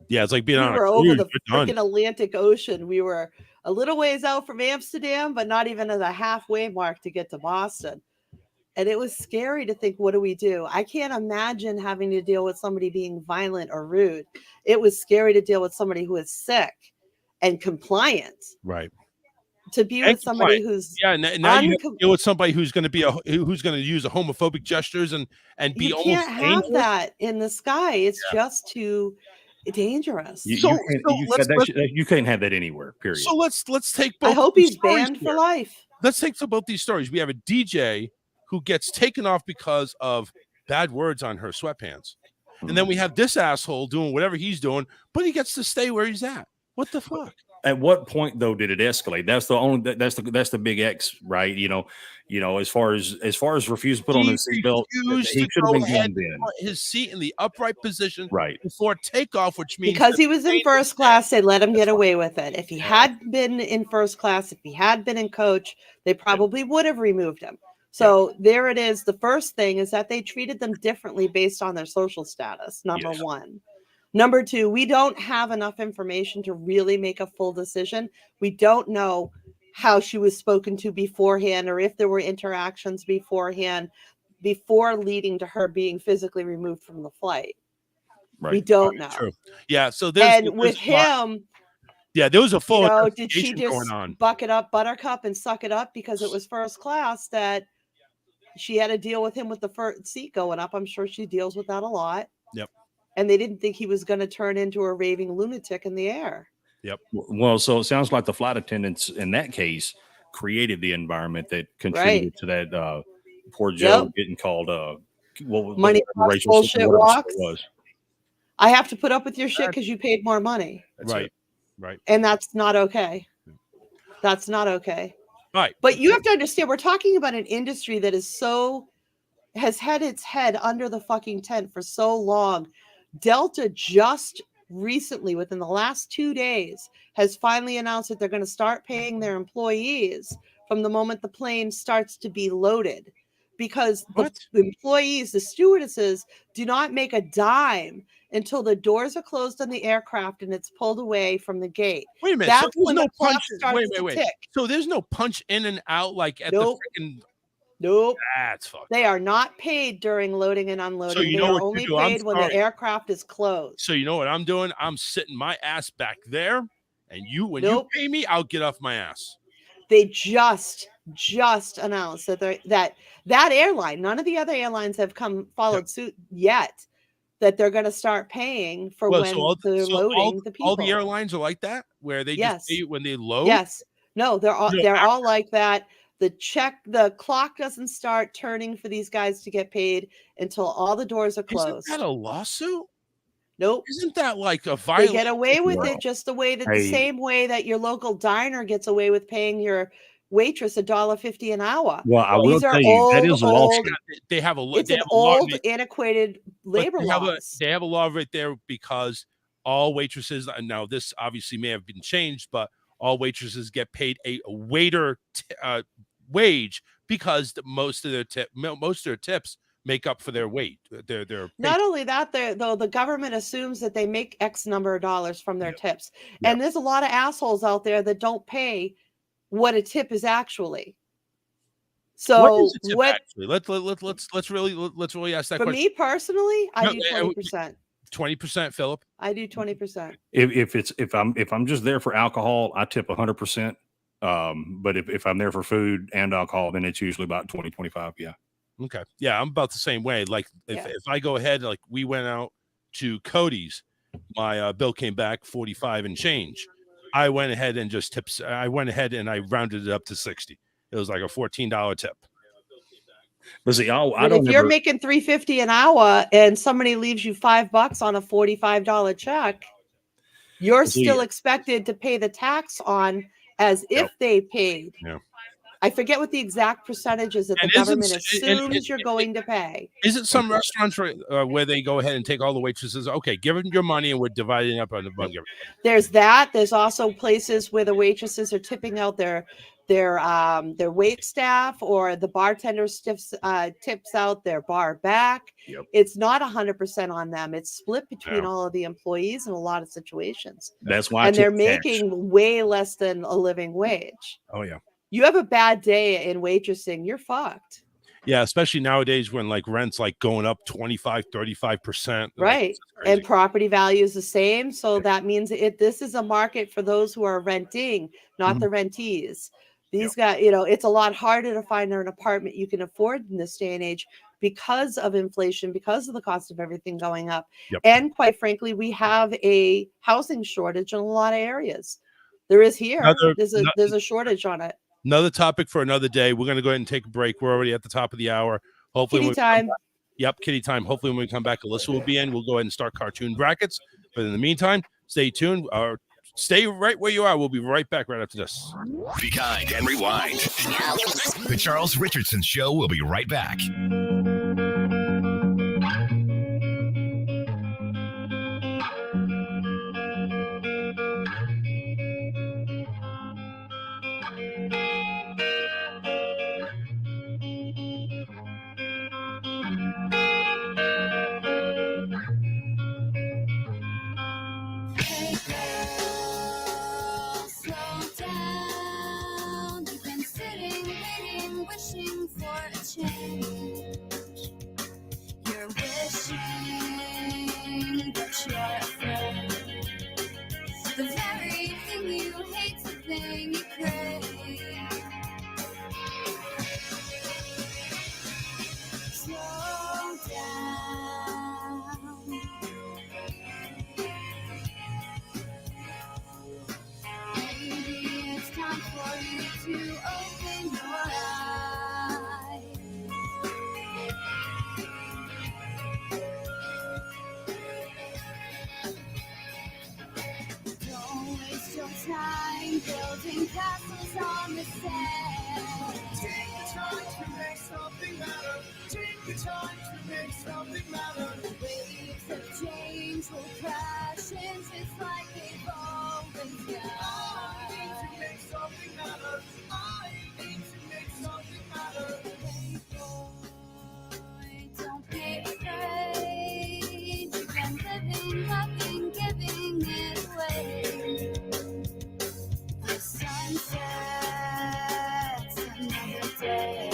Yeah, it's like being on a were cruise. over the You're done. freaking Atlantic Ocean. We were a little ways out from Amsterdam, but not even at the halfway mark to get to Boston. And it was scary to think, what do we do? I can't imagine having to deal with somebody being violent or rude. It was scary to deal with somebody who is sick and compliant. Right. To be with somebody who's now you have to deal with somebody who's going to be who's going to use a homophobic gestures and be you almost can't have dangerous. that in the sky. It's just too dangerous. you can't have that anywhere. Period. So let's take both. I hope these he's stories banned here. for life. Let's take both these stories. We have a DJ who gets taken off because of bad words on her sweatpants, and then we have this asshole doing whatever he's doing, but he gets to stay where he's at. What the fuck? At what point though did it escalate? That's the big X, right? As far as refuse to put on his seatbelt, he should have been gone then. His seat in the upright position right before takeoff, which means because he was in first class, they let him get away with it. If he had been in first class, if he had been in coach, they probably would have removed him. So there it is. The first thing is that they treated them differently based on their social status. Number one. Number two, we don't have enough information to really make a full decision. We don't know how she was spoken to beforehand or if there were interactions beforehand before leading to her being physically removed from the flight. Right. We don't know. True. Yeah. So with him, there was a full did she just going on. buck it up, buttercup, and suck it up because it was first class that she had to deal with him with the first seat going up? I'm sure she deals with that a lot. Yep. And they didn't think he was going to turn into a raving lunatic in the air. Yep. Well, so it sounds like the flight attendants in that case created the environment that contributed to that poor Joe getting called money bullshit walks. I have to put up with your shit because you paid more money. Right. And that's not okay. That's not okay. Right. But you have to understand, we're talking about an industry that has had its head under the fucking tent for so long. Delta just recently, within the last 2 days, has finally announced that they're going to start paying their employees from the moment the plane starts to be loaded, because the employees, the stewardesses, do not make a dime until the doors are closed on the aircraft and it's pulled away from the gate. Wait a minute. That's so when no the clock punch. starts to tick. So there's no punch in and out like at the freaking. Nope. That's fucked. They are not paid during loading and unloading. So you they know are only paid when the aircraft is closed. So you know what I'm doing? I'm sitting my ass back there, and when you pay me, I'll get off my ass. They just announced that that airline, none of the other airlines have followed suit yet, that they're going to start paying for when they're loading the people. All the airlines are like that, where they just pay you when they load. Yes. No, they're all like that. The clock doesn't start turning for these guys to get paid until all the doors are closed. Isn't that a lawsuit? Nope. Isn't that like a violation? They get away with it just the same way that your local diner gets away with paying your waitress $1.50 an hour. Well, I will tell you that is a lawsuit. They have a it's an old, antiquated labor law. They have a law right there because all waitresses. Now, this obviously may have been changed, but all waitresses get paid a waiter wage because most of their tips make up for their weight. Not only that, though, the government assumes that they make X number of dollars from their tips, and there's a lot of assholes out there that don't pay what a tip is actually. So what is a tip actually? Let's really ask that question. For me personally, I do 20%. 20%, Philip. I do 20%. If I'm just there for alcohol, I tip 100%. But if I'm there for food and alcohol, then it's usually about 20-25. Yeah. Okay. Yeah, I'm about the same way. Like if I go ahead, like we went out to Cody's, my bill came back 45 and change. I went ahead and just tips. I went ahead and I rounded it up to 60. It was like a $14 tip. But see, if you're making $3.50 an hour and somebody leaves you $5 on a $45 check, you're still expected to pay the tax on as if they paid. Yeah. I forget what the exact percentage is that the government assumes you're going to pay. Is it some restaurants where they go ahead and take all the waitresses? Okay, give them your money and we're dividing up among everybody. There's that. There's also places where the waitresses are tipping out their wait staff, or the bartender tips out their bar back. Yep. It's not 100% on them. It's split between all of the employees in a lot of situations. That's why. And they're making way less than a living wage. Oh yeah. You have a bad day in waitressing, you're fucked. Yeah, especially nowadays when like rent's like going up 25, 35%. Right. And property value is the same. So that means this is a market for those who are renting, not the rentees. These guys, it's a lot harder to find an apartment you can afford in this day and age because of inflation, because of the cost of everything going up. And quite frankly, we have a housing shortage in a lot of areas. There is here. There's a shortage on it. Another topic for another day. We're going to go ahead and take a break. We're already at the top of the hour. Hopefully, kitty time. Kitty time. Hopefully, when we come back, Alyssa will be in. We'll go ahead and start cartoon brackets. But in the meantime, stay tuned. Or stay right where you are. We'll be right back right after this. Be kind and rewind. The Charles Richardson Show will be right back. Building castles on the sand. Take the time to make something matter. Take the time to make something matter. Waves of change will crash in just like they've always done. I need to make something matter. I need to make something matter. Hey boy, don't be afraid. You've been living, loving, giving it away. The sun sets another day,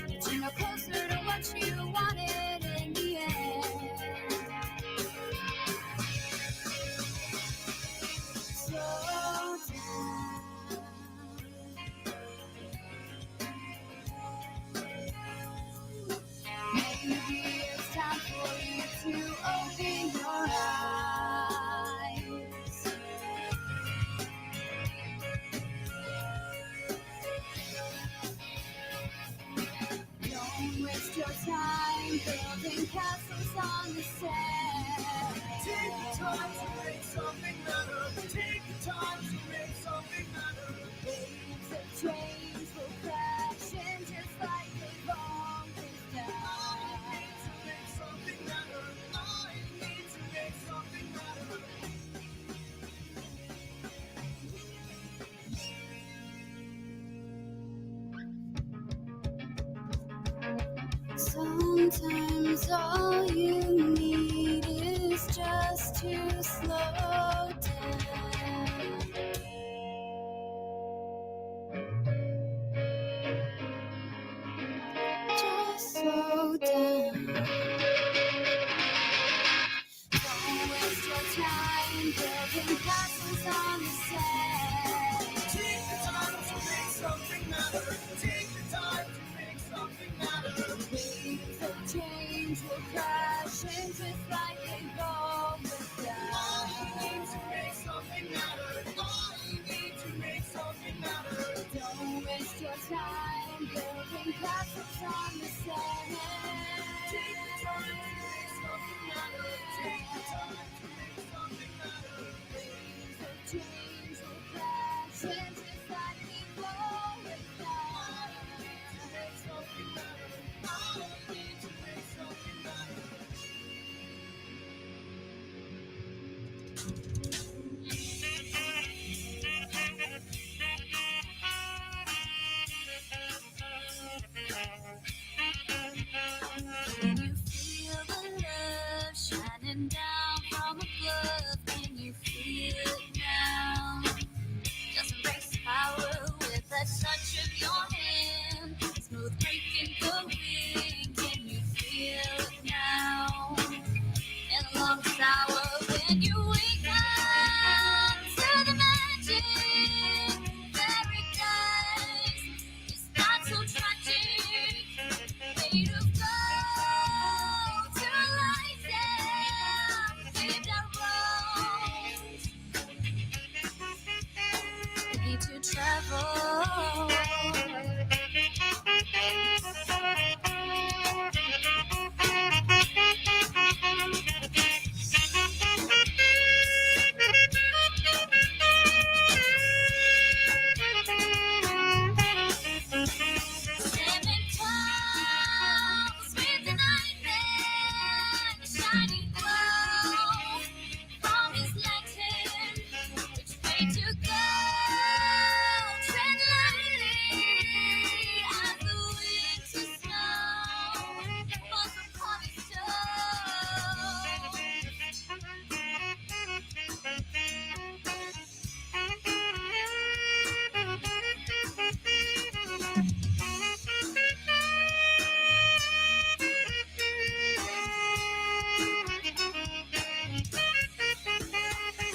but you're no closer to what you wanted in the end. Slow down. Maybe it's time for you to open your eyes. Don't waste your time building castles on the sand. Take the time to make something matter. Take the time to make something matter. Waves of change will crash in just like they've always done. I need to make something matter. I need to make something matter. Sometimes all you need is just to slow down. Just slow down. Don't waste your time building castles on the sand. Take the time to make something matter. Take the time to make something matter. Waves of change will crash in just like they've always done. I need to make something matter. I need to make something matter. Don't waste your time building castles on the sand. Take the time to make something matter. Take the time to make something matter. Waves of change will crash in Can you feel the love shining down from above? Can you feel it now? Just embrace power with that touch of your hand. Smooth breaking the wind. Can you feel it now? In a long shower when you wake up to the magic paradise. It's not so tragic. Made of gold to light down. Paved our road. Need to travel. Seven clouds with the night man shining glow from his lantern. Which way to go? Tread lightly as the winter snow falls upon his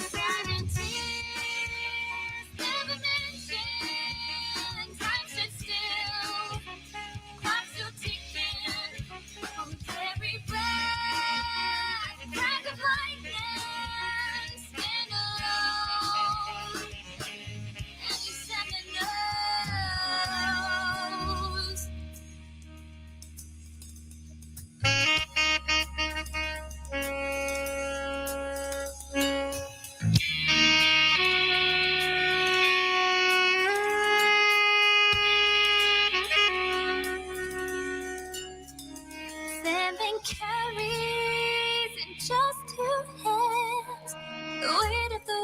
Silent tears never mentioned. Time stood still. Clock still ticking. From every breath, crack of lightning. Stand alone. And you seven knows. Seven carries in just two hands the weight of the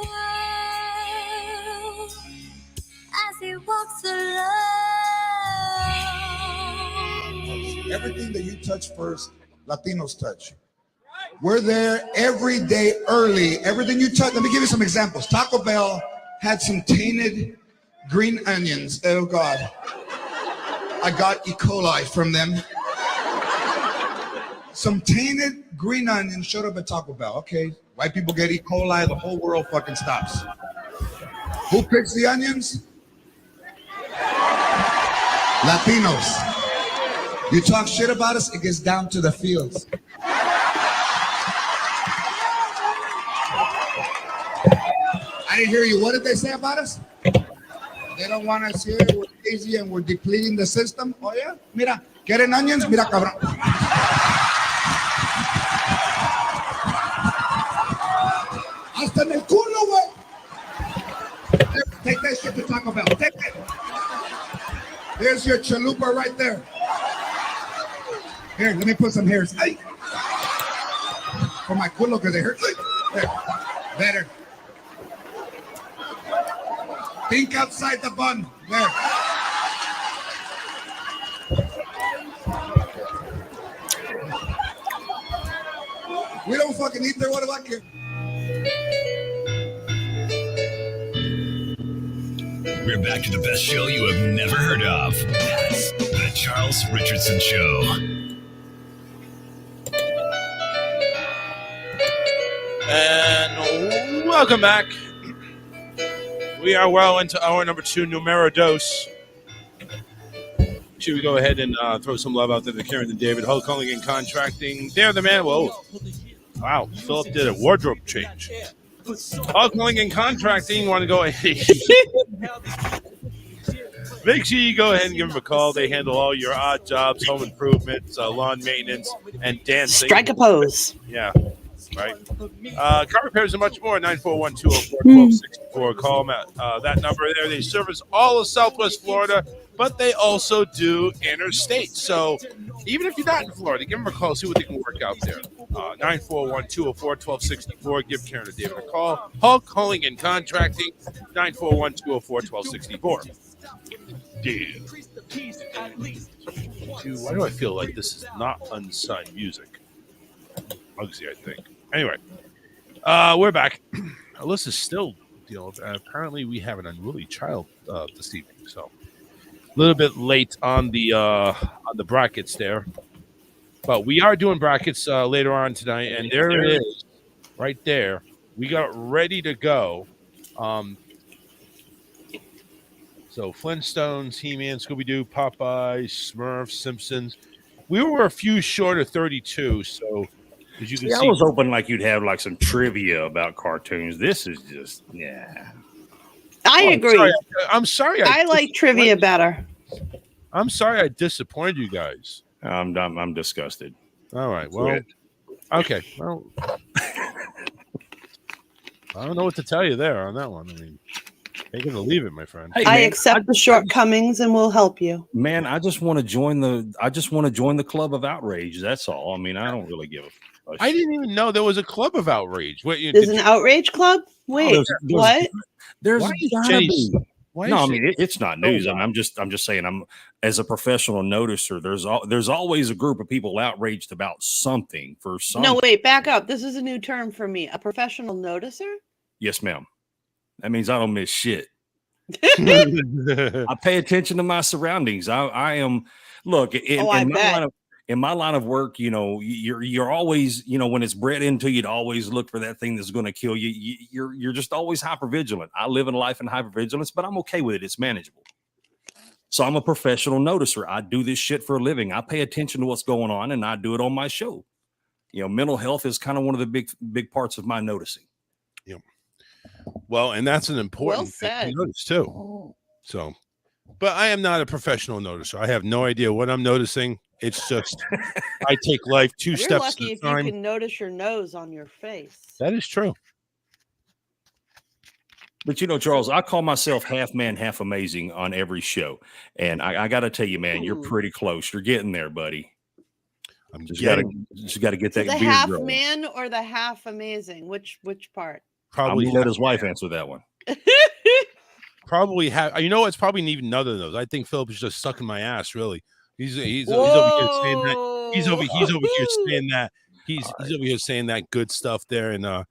world as he walks alone. Everything that you touch first, Latinos touch. We're there every day early. Everything you touch. Let me give you some examples. Taco Bell had some tainted green onions. Oh God. I got E. coli from them. Some tainted green onions showed up at Taco Bell. Okay, white people get E. coli, the whole world fucking stops. Who picks the onions? Latinos. You talk shit about us, it gets down to the fields. I didn't hear you. What did they say about us? They don't want us here. We're lazy and we're depleting the system. Oh yeah? Mira, ¿quieren onions? Mira, cabrón. Hasta en el culo, güey. Take that shit to Taco Bell. Take it. There's your chalupa right there. Here, let me put some hairs. Ay. For my culo, because they hurt. There. Better. Think outside the bun. There. We don't fucking eat there. What do I care? We're back to the best show you have never heard of. That's The Charles Richardson Show. And welcome back. We are well into hour number 2, numero dos. Should we go ahead and throw some love out there to Karen and David, Hull Calling and Contracting. They're the man. Whoa. Wow. Philip did a wardrobe change. Hull Calling and Contracting. Want to go ahead? Make sure you go ahead and give them a call. They handle all your odd jobs, home improvements, lawn maintenance, and dancing. Strike a pose. Yeah. Right. Car repairs and much more. 941-204-1264. Call them at that number there. They service all of Southwest Florida, but they also do interstate. So even if you're not in Florida, give them a call. See what they can work out there. 941-204-1264. Give Karen and David a call. Hulk Hulling and Contracting, 941-204-1264. Dude, why do I feel like this is not unsigned music? Bugsy, I think. Anyway, we're back. Alyssa's still, apparently we have an unruly child this evening, so a little bit late on the brackets there. But we are doing brackets later on tonight, and there it is, right there. We got ready to go. So Flintstones, He-Man, Scooby-Doo, Popeye, Smurfs, Simpsons. We were a few short of 32, so as you can see, I was hoping like you'd have like some trivia about cartoons. This is just I agree. I'm sorry. I like trivia better. I'm sorry I disappointed you guys. I'm disgusted. All right. Well, okay. Well, I don't know what to tell you there on that one. I mean, take it or leave it, my friend. Hey, I accept the shortcomings and will help you. Man, I just want to join the club of outrage. That's all. I mean, I don't really give a I didn't even know there was a club of outrage. There's an outrage club? Wait, what? There's gotta be. No, I mean it's not news. Oh, wow. I'm just saying. I'm as a professional noticer. There's always a group of people outraged about something for some. No, wait, back up. This is a new term for me. A professional noticer? Yes, ma'am. That means I don't miss shit. I pay attention to my surroundings. I am. Look, in my line of work, you're always, when it's bred into you to always look for that thing that's going to kill you. You're just always hypervigilant. I live in a life in hypervigilance, but I'm okay with it. It's manageable. So I'm a professional noticer. I do this shit for a living. I pay attention to what's going on, and I do it on my show. Mental health is kind of one of the big parts of my noticing. Yeah. Well, and that's an important thing to notice too. So, but I am not a professional noticer. I have no idea what I'm noticing. It's just I take life two steps at a time. You're lucky if you can notice your nose on your face. That is true. But Charles, I call myself half man, half amazing on every show, and I got to tell you, man, you're pretty close. You're getting there, buddy. I'm just got to get that. The beard half growing. man or the half amazing? Which part? Probably let his wife answer that one. Probably have. It's probably even none of those. I think Philip is just sucking my ass. Really, he's over here saying that. He's over here saying that. He's over here saying that good stuff there, and are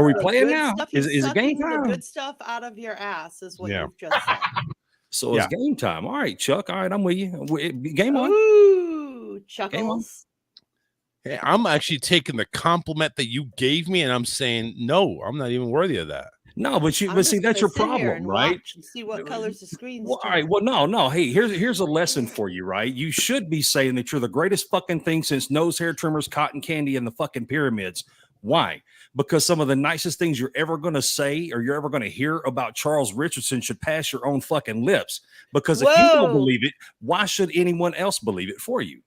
we playing now? Is it game time? The good stuff out of your ass is what you've just said. So it's game time. All right, Chuck. All right, I'm with you. Game on. Ooh, Chuckles. Game on. Hey, I'm actually taking the compliment that you gave me, and I'm saying no. I'm not even worthy of that. No, but see, that's your problem, right? And see what colors the screen's all right. Well, no. Hey, here's a lesson for you, right? You should be saying that you're the greatest fucking thing since nose hair trimmers, cotton candy, and the fucking pyramids. Why? Because some of the nicest things you're ever going to say or you're ever going to hear about Charles Richardson should pass your own fucking lips. Because if you don't believe it, why should anyone else believe it for you?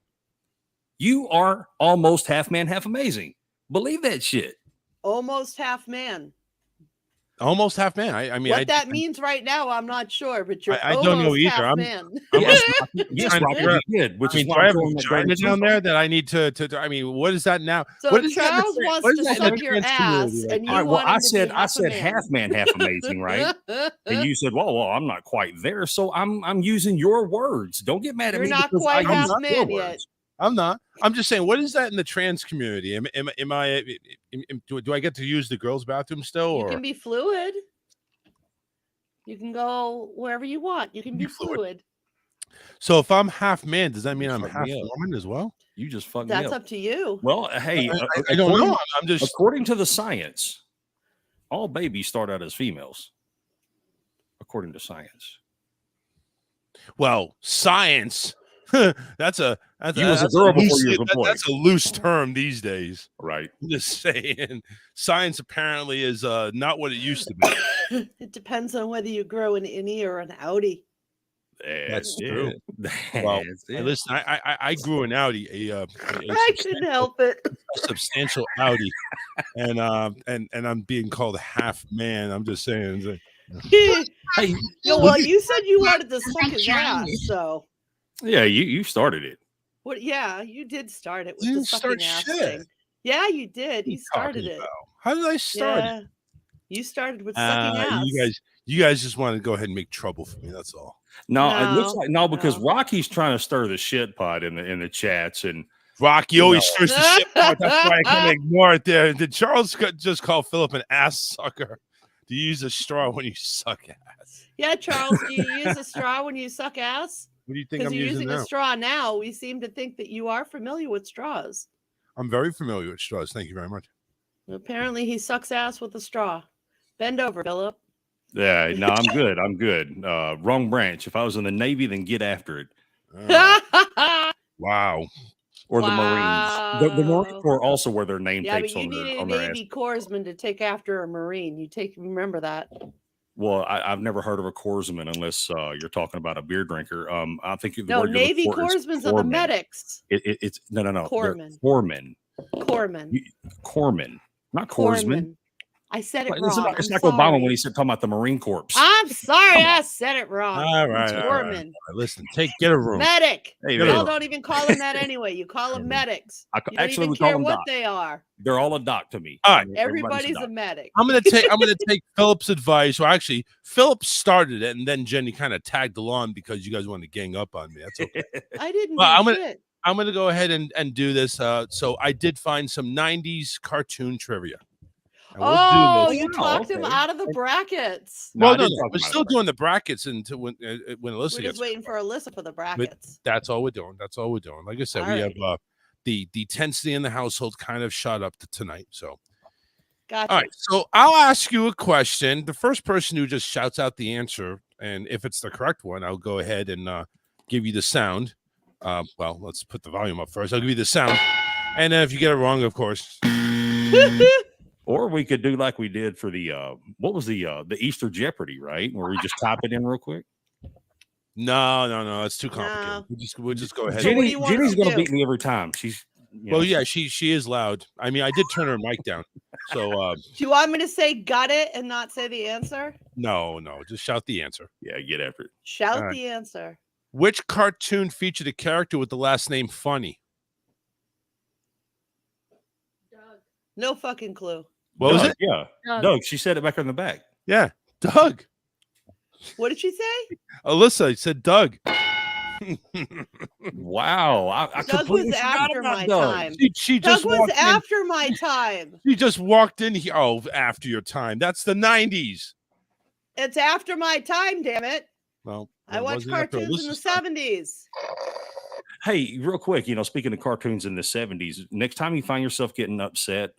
You are almost half man, half amazing. Believe that shit. Almost half man. Almost half man. I mean, what that means right now, I'm not sure, but you're I don't know either. Half man. Yes, Robert, you did. Which is do I have a vagina down there that I need to? I mean, what is that now? So what is Charles wants to suck your ass, and you want I said half man, half amazing, right? And you said, well, I'm not quite there, so I'm using your words. Don't get mad at me. You're not quite half man yet. I'm not. I'm just saying, what is that in the trans community? Do I get to use the girls' bathroom still? Or? You can be fluid. You can go wherever you want. You can be fluid. So if I'm half man, does that mean I'm half woman as well? You just fucked me up. That's up to you. Well, hey, I don't know. I'm just according to the science, all babies start out as females. According to science. Well, science. That's a loose term these days, right? I'm just saying, science apparently is not what it used to be. It depends on whether you grow an innie or an outie. That's true. Well, listen, I grew an outie. I couldn't help it. A substantial outie, and I'm being called half man. I'm just saying. Hey, well, you said you wanted to suck his ass, so. Yeah, you started it. What? Yeah, you did start it with You the didn't start sucking ass shit. thing. Yeah, you did. You started talking it. about? How did I start Yeah, you started with sucking ass. You guys just want to go ahead and make trouble for me. That's all. No, it looks No, like no, because no. Rocky's trying to stir the shit pot in the chats, and Rocky always stirs the shit pot. That's why I kind of ignore it there. Did Charles just call Philip an ass sucker? Do you use a straw when you suck ass? Yeah, Charles, do you use a straw when you suck ass? What do you think Because I'm you're using using now? a straw now. We seem to think that you are familiar with straws. I'm very familiar with straws. Thank you very much. Apparently, he sucks ass with a straw. Bend over, Philip. yeah, no, I'm good. I'm good. Wrong branch. If I was in the Navy, then get after it. Wow. Or the Marines. The Marine Wow. Corps also wear their name Yeah, tapes but you on their needed a on their ass. Navy Corpsman to take after a Marine. Remember that. Well, I've never heard of a corpsman unless you're talking about a beer drinker. I think the No, word you're Navy looking for is Corpsmen are the corpsman. medics. It's no. Corpsmen. Corpsmen. Corpsmen. Corpsmen, not corpsmen. I said it It's wrong. like I'm Obama when sorry. he said talking about the Marine Corps. I'm sorry, I said it wrong. All right. Corpsman. Listen, get a room. Medic. Hey, Y'all don't even call them that anyway. You call them medics. You don't actually, even we call care them what doc. they are. They're all a doc to me. All right. Everybody's a doc. medic. I'm gonna take Philip's advice. Well, actually, Philip started it, and then Jenny kind of tagged along because you guys wanted to gang up on me. That's okay. I didn't Well, do shit. I'm gonna go ahead and do this. So I did find some '90s cartoon trivia. And we'll Oh, do this. you talked him out of the brackets. Well, No, I no, didn't talk we're about still it. doing the brackets until when Alyssa We're gets. just waiting for Alyssa for the brackets. That's all we're doing. That's all we're doing. Like I said, we have the tensity in the household kind of shot up to tonight. So, Gotcha. all right. So I'll ask you a question. The first person who just shouts out the answer, and if it's the correct one, I'll go ahead and give you the sound. Well, let's put the volume up first. I'll give you the sound, and then if you get it wrong, of course. Or we could do like we did for the what was the Easter Jeopardy, right? Where we just type it in real quick. No, it's too complicated. We'll just go ahead. Jenny's going to beat me every time. She's well, yeah, she is loud. I mean, I did turn her mic down. So do you want me to say got it and not say the answer? No, just shout the answer. Yeah, get after it. Shout the answer. Which cartoon featured a character with the last name Funny? No fucking clue. What was it? Yeah, Doug. She said it back in the back. Yeah, Doug. What did she say? Alyssa said Doug. Wow, I Doug was after my time. She Doug just was walked in. after my time. She just walked in here. Oh, after your time. That's the 90s. It's after my time, damn it. Well, I watched cartoons in the 70s. Hey, real quick, speaking of cartoons in the 70s, next time you find yourself getting upset,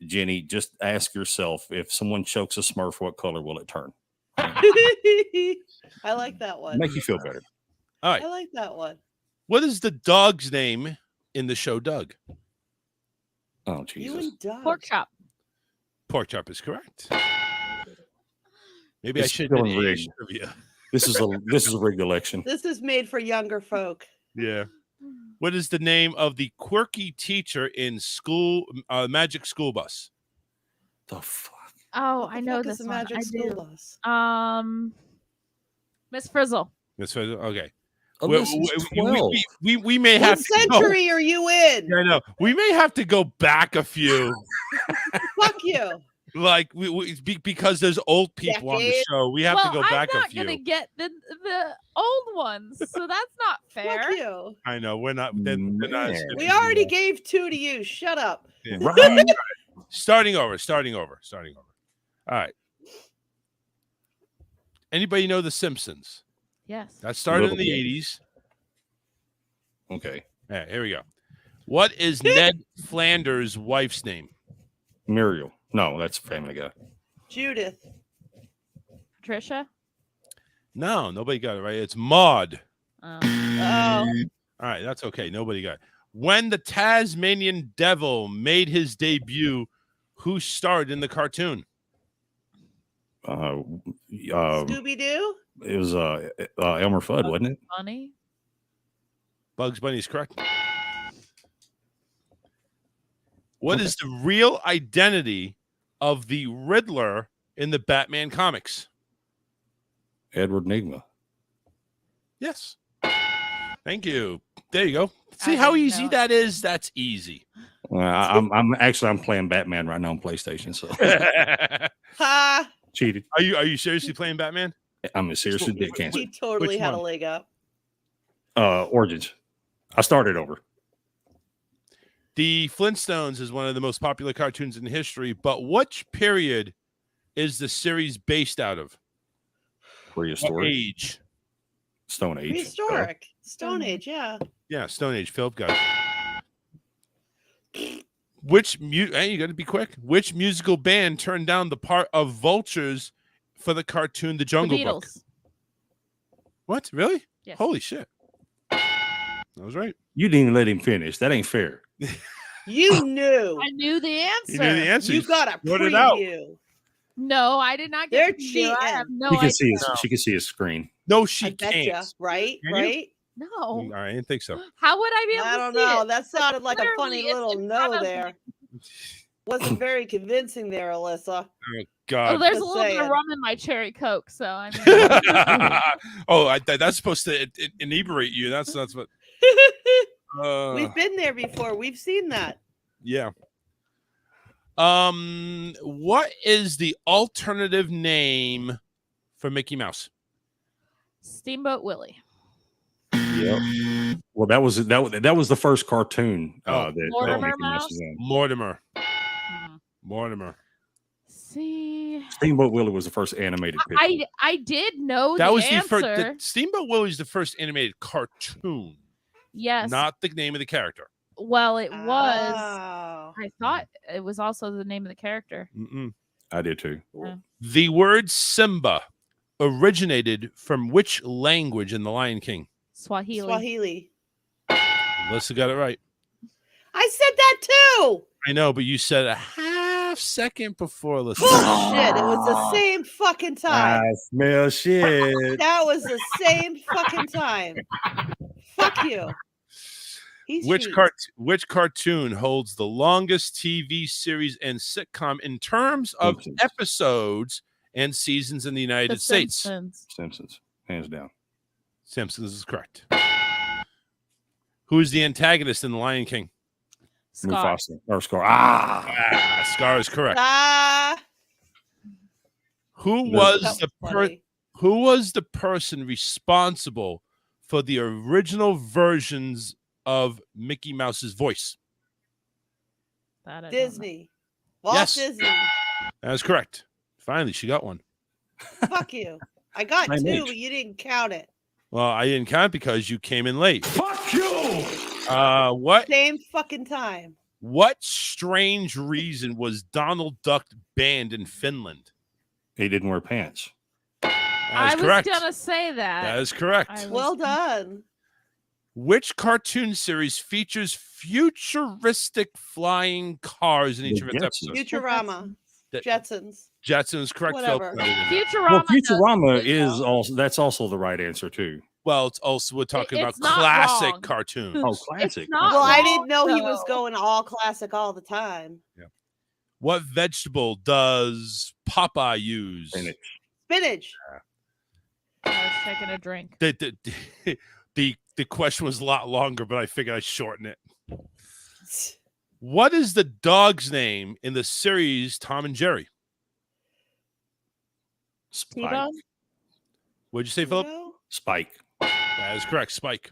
Jenny, just ask yourself, if someone chokes a Smurf, what color will it turn? I like that one. Make you feel better. All right. I like that one. What is the dog's name in the show Doug? Oh, Jesus. You and Doug. Pork chop. Pork chop is correct. Maybe It's I should still do rigged. trivia. This is a rigged election. This is made for younger folk. Yeah. What is the name of the quirky teacher in school Magic School Bus? The fuck? Oh, I know Fuck is this the one. Magic I School do. Bus? Miss Frizzle. Okay. Alyssa's 12. We may have What to go. century are you in? I know. We may have to go back a few. Fuck you. Like because there's old people on the Decade. show. We have to go back I'm a not few. gonna get the old ones, so that's not fair. Fuck you. I know. We're not. They're not as good We as already gave 2 to you. Shut up. Yeah. Right. Starting over. All right. Anybody know The Simpsons? Yes. That started in Little the bit. 80s. Okay. Yeah, here we go. What is Ned Flanders' wife's name? Muriel. No, that's Family Guy. Judith. Patricia. No, nobody got it right. It's Maud. Oh. Oh. All right, that's okay. Nobody got it. When the Tasmanian Devil made his debut, who starred in the cartoon? Scooby Doo? It was Elmer Fudd, wasn't it? Funny. Bugs Bunny is correct. What is the real identity of the Riddler in the Batman comics? Edward Nygma. Yes. Thank you. There you go. See how easy that is? That's easy. I'm playing Batman right now on PlayStation. So Ha! cheated. Are you seriously playing Batman? I'm seriously dick cancer. He totally Which had a one? leg up. Origins. I started over. The Flintstones is one of the most popular cartoons in history, but which period is the series based out of? Prehistoric. What age? Stone Age. Prehistoric. Stone Age, yeah. Yeah, Stone Age. Philip got it. Hey, you got to be quick. Which musical band turned down the part of vultures for the cartoon The Jungle The Book? Beatles. What? Really? Yes. Holy shit. That was right. You didn't even let him finish. That ain't fair. You knew. I knew the answer. You knew the answer. You got a wrote it out. preview. No, I did not They're get the preview. I have cheating. no She can idea. see his. She can see his screen. No, she I betcha. can't. Right? Can you? Right? No. I didn't think so. How would I be able I to don't see know. it? That sounded like a funny Literally, it's little in front no of me. there. Wasn't very convincing there, Alyssa. Oh, Oh, God. there's a Just little bit of saying. rum in my cherry Coke, so I mean, That's supposed to inebriate you. That's what. We've been there before. We've seen that. Yeah. What is the alternative name for Mickey Mouse? Steamboat Willie. Yep. Well, that was the first cartoon that Mortimer Mickey Mouse Mouse? was in. Mortimer. Mhm. Mortimer. See, Steamboat Willie was the first animated picture. I did know That the was answer. the first. Steamboat Willie's the first animated cartoon, Yes. not the name of the character. Well, it was. Oh. I thought it was also the name of the character. I did too. The word Simba originated from which language in The Lion King? Swahili. Swahili. Melissa got it right. I said that too. I know, but you said a half second before Alyssa. Bullshit. It was the same fucking time. I smell shit. That was the same fucking time. Fuck you. He's Which cheats. cartoon holds the longest TV series and sitcom in terms of Simpsons. episodes and seasons in the United The States? Simpsons. Hands down. Simpsons is correct. Who is the antagonist in The Lion King? Scar. Mufasa or Scar. Scar is correct. Ah. Who No. was That the was funny. who was the person responsible for the original versions of Mickey Mouse's voice? That I don't know. Disney. Walt Yes. Disney. That is correct. Finally, she got one. Fuck you. I got Same two, age. but you didn't count it. Well, I didn't count because you came in late. Fuck you! Same fucking time. What strange reason was Donald Duck banned in Finland? He didn't wear pants. That I is was correct. gonna say that. That is correct. I was- Well done. Which cartoon series features futuristic flying cars in each The of its Jetsons. episodes? Futurama. That- Jetsons. Jetson is correct. Phil. Whatever. Futurama. Well, Futurama does is though. also that's also the right answer too. Well, it's also we're talking about It's not classic wrong. cartoons. Oh, classic. not Well, I wrong, didn't know he was though. going all classic all the time. What vegetable does Popeye use? Spinach. Spinach. I was taking a drink. The question was a lot longer, but I figured I'd shorten it. What is the dog's name in the series Tom and Jerry? Spike. T-Bone? What'd you say, Philip? No? Spike. That is correct. Spike.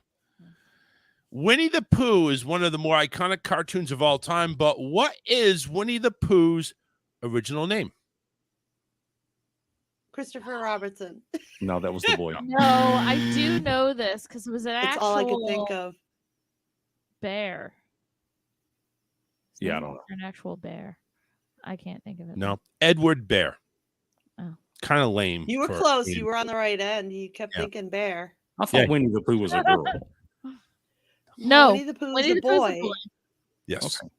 Winnie the Pooh is one of the more iconic cartoons of all time, but what is Winnie the Pooh's original name? Christopher Robertson. No, that was the boy. No, I do know this because it was an That's actual all I could think of. bear. His Yeah, I name don't was an actual bear. I can't think of it. No, Edward Bear. Oh. Kind of lame. You were for close. Winnie You the were on the right end. You kept Yeah. thinking bear. I thought Yeah. Winnie the Pooh was a girl. No, Winnie the Pooh's Winnie a the Pooh's boy. a boy. Yes. Okay.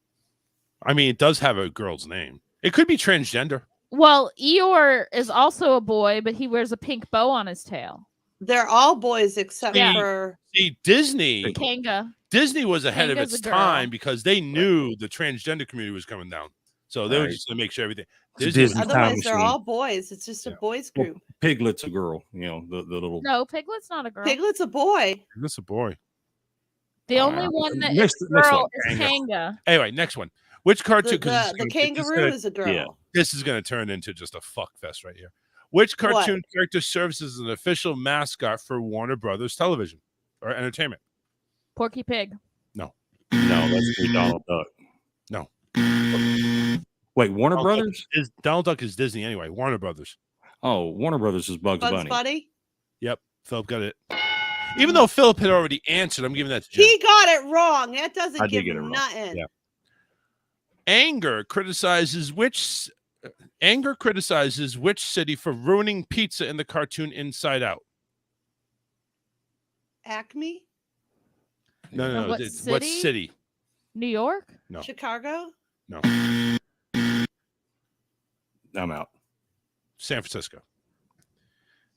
I mean, it does have a girl's name. It could be transgender. Well, Eeyore is also a boy, but he wears a pink bow on his tail. They're all boys except Yeah. for See, Disney Kanga. was ahead of Kanga's its a girl. time because they knew the transgender community was coming down. So they were Right. just going to make sure everything. It's Disney was- Disney. otherwise Time they're machine. all boys. It's just a boys Well, group. Piglet's a girl. You know the little. No, Piglet's not a girl. Piglet's a boy. That's a boy. The only one that next- is a next girl one. is Kanga. Anyway, next one. Which cartoon? The kangaroo is a girl. This is going to turn into just a fuck fest right here. Which cartoon character serves as an official mascot for Warner Brothers Television or Entertainment? Porky Pig. No, that's Donald Duck. No. Wait, Warner Brothers? Donald Duck is Disney anyway. Warner Brothers. Oh, Warner Brothers is Bugs Bunny. Bunny? Yep, Philip got it. Even though Philip had already answered, I'm giving that to Jen. He got it wrong. That doesn't give it wrong. nothing. Yeah. Anger criticizes which city for ruining pizza in the cartoon Inside Out. Acme? No. What What city? New York? No. Chicago? No. I'm out. San Francisco.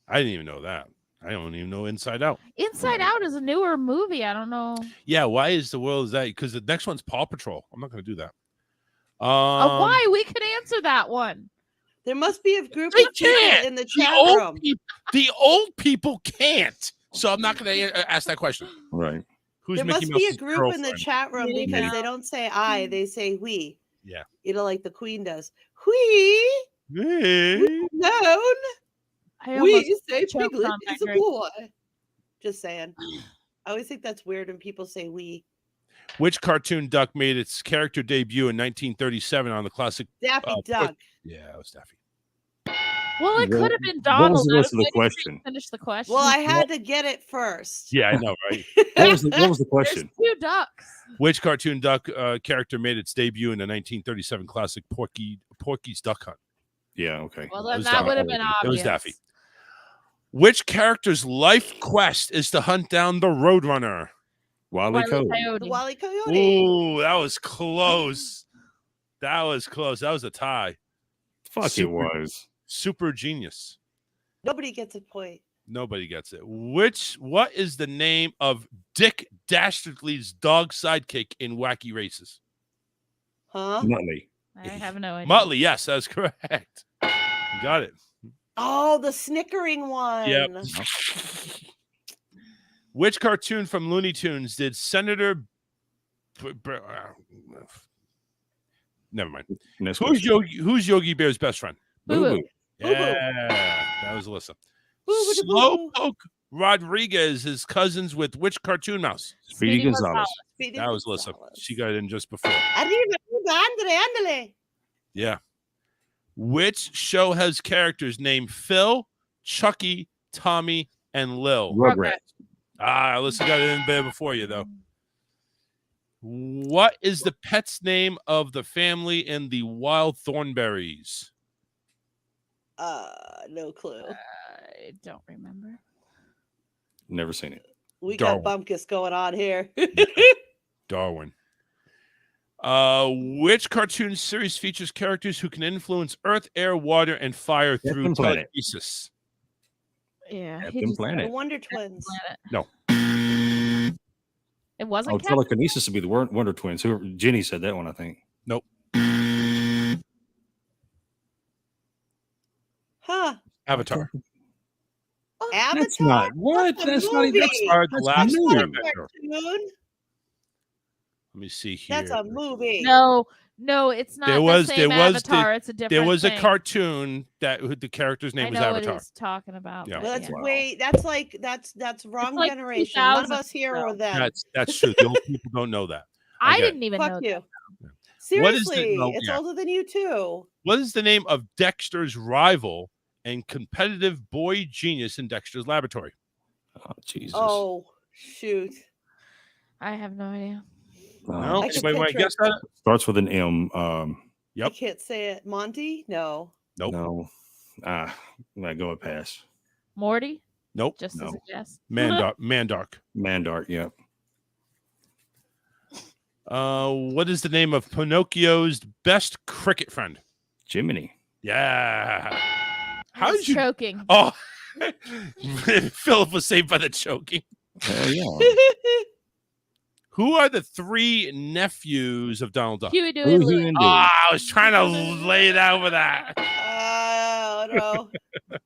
I didn't even know that. I don't even know Inside Out. Inside Out is a newer movie. I don't know. Yeah, why is the world is that? Because the next one's Paw Patrol. I'm not going to do that. Why? We could answer that one. There must be a group They of people can't. in the The chat old room. The old people can't. So I'm not going to ask that question. Right. Who's There Mickey must be a Mouse's group in the girlfriend? chat room because they don't say I, they say we. Yeah. Like the Queen does. We known. I We almost say choked Piglet on is that a grape. boy. Just saying. I always think that's weird when people say we. Which cartoon duck made its character debut in 1937 on the classic Daffy Duck. Yeah, it was Daffy. Well, it What- could have been what Donald. was the I rest of the waiting for you to question? Finish the question. Well, I had to get it first. Yeah, I know, right? What was the question? There's 2 ducks. Which cartoon duck character made its debut in the 1937 classic Porky's Duck Hunt? Yeah, okay. Well, It then was that Daffy. would have been obvious. It was Daffy. Which character's life quest is to hunt down the Roadrunner? Wile E. Coyote. The Wile E. Coyote. Ooh, that was close. That was close. That was a tie. Fuck, it was. Super genius. Nobody gets a point. Nobody gets it. What is the name of Dick Dastardly's dog sidekick in Wacky Races? Huh? Nutley. I have no idea. Muttley, yes, that's correct. You got it. Oh, the snickering one. Yep. Which cartoon from Looney Tunes did Senator never mind. Who's Yogi Bear's best friend? Boo-boo. Yeah, that was Alyssa. Slowpoke Rodriguez is cousins with which cartoon mouse? Speedy Gonzalez. That was Alyssa. She got it in just before. Ándale. Yeah. Which show has characters named Phil, Chucky, Tommy, and Lil? Rugrats. Alyssa got it in there before you, though. What is the pet's name of the family in the Wild Thornberries? No clue. I don't remember. Never seen it. We Darwin. got bumpkus going on here. Darwin. Which cartoon series features characters who can influence earth, air, water, and fire through Captain Planet. telekinesis? Yeah. Captain The Planet. Wonder Twins. No. It wasn't Oh, Captain. telekinesis would be the Wonder Twins. Jenny said that one, I think. Nope. Huh. Avatar. Avatar? That's not what. That's not even. movie. Avatar, the That's last new. one. Cartoon? Let me see here. That's a movie. No, it's not There was- the same there was Avatar. It's a different There was thing. a cartoon that the character's I name was know what Avatar. he's talking about. Yeah. but Well, that's yeah. way. That's wrong like generation. None of 2000 us here or them. That's true. The old people don't know that. I Okay. didn't even know Fuck that. you. What is the- Seriously, no, it's yeah. older than you too. What is the name of Dexter's rival and competitive boy genius in Dexter's laboratory? Oh, Jesus. Oh shoot! I have no idea. No, I can anybody want to picture guess that? Starts with an M. I Yep. can't say it. Monty? No. Nope. No. I'm gonna go a pass. Morty, Nope. just as No. a guess. Mandark. Mandark. Yeah. What is the name of Pinocchio's best cricket friend? Jiminy. Yeah. How He's did you? choking? Oh, Philip was saved by the choking. Hell yeah. Who are the 3 nephews of Donald Duck? Huey, Dewey, Huey, Louie. Huey, and Oh, Dewey. I was trying to lay it out with that. Oh no.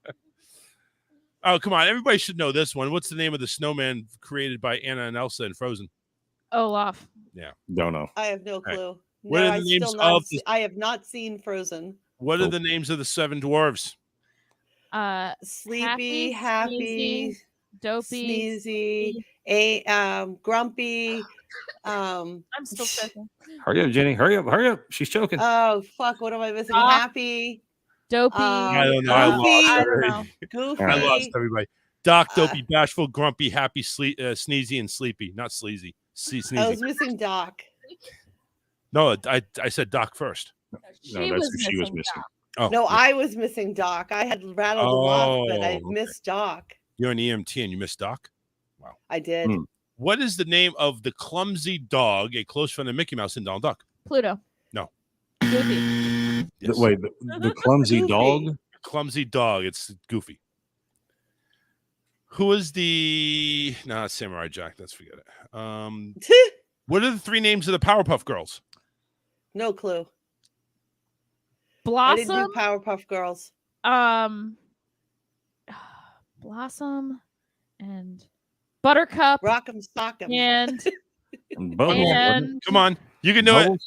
Oh, come on. Everybody should know this one. What's the name of the snowman created by Anna and Elsa in Frozen? Olaf. Yeah. Don't know. I have no clue. What No, are the names I have not seen Frozen. What are the names of the 7 dwarves? Sleepy, happy, dopey, sneezy, grumpy. I'm still checking. Hurry up, Jenny. Hurry up. She's choking. Oh fuck! What am I missing? Happy, dopey. I don't know. I don't know. Goofy. I lost everybody. Doc, dopey, bashful, grumpy, happy, sneezy, and sleepy. Not sleazy. Sneezy. I was missing Doc. No, I said Doc first. She was missing. Oh, No, I was missing Doc. I had rattled him off, but I missed Doc. You're an EMT and you missed Doc? Wow. I did. What is the name of the clumsy dog, a close friend of Mickey Mouse and Donald Duck? Pluto. No. Goofy. Yes. Wait, the clumsy dog? Clumsy dog. It's Goofy. Who is the... No, it's Samurai Jack. Let's forget it. What are the 3 names of the Powerpuff Girls? No clue. Blossom. I didn't do Powerpuff Girls. Blossom and Buttercup. Rock'em Sock'em. And Bubbles. Come on. You can do it.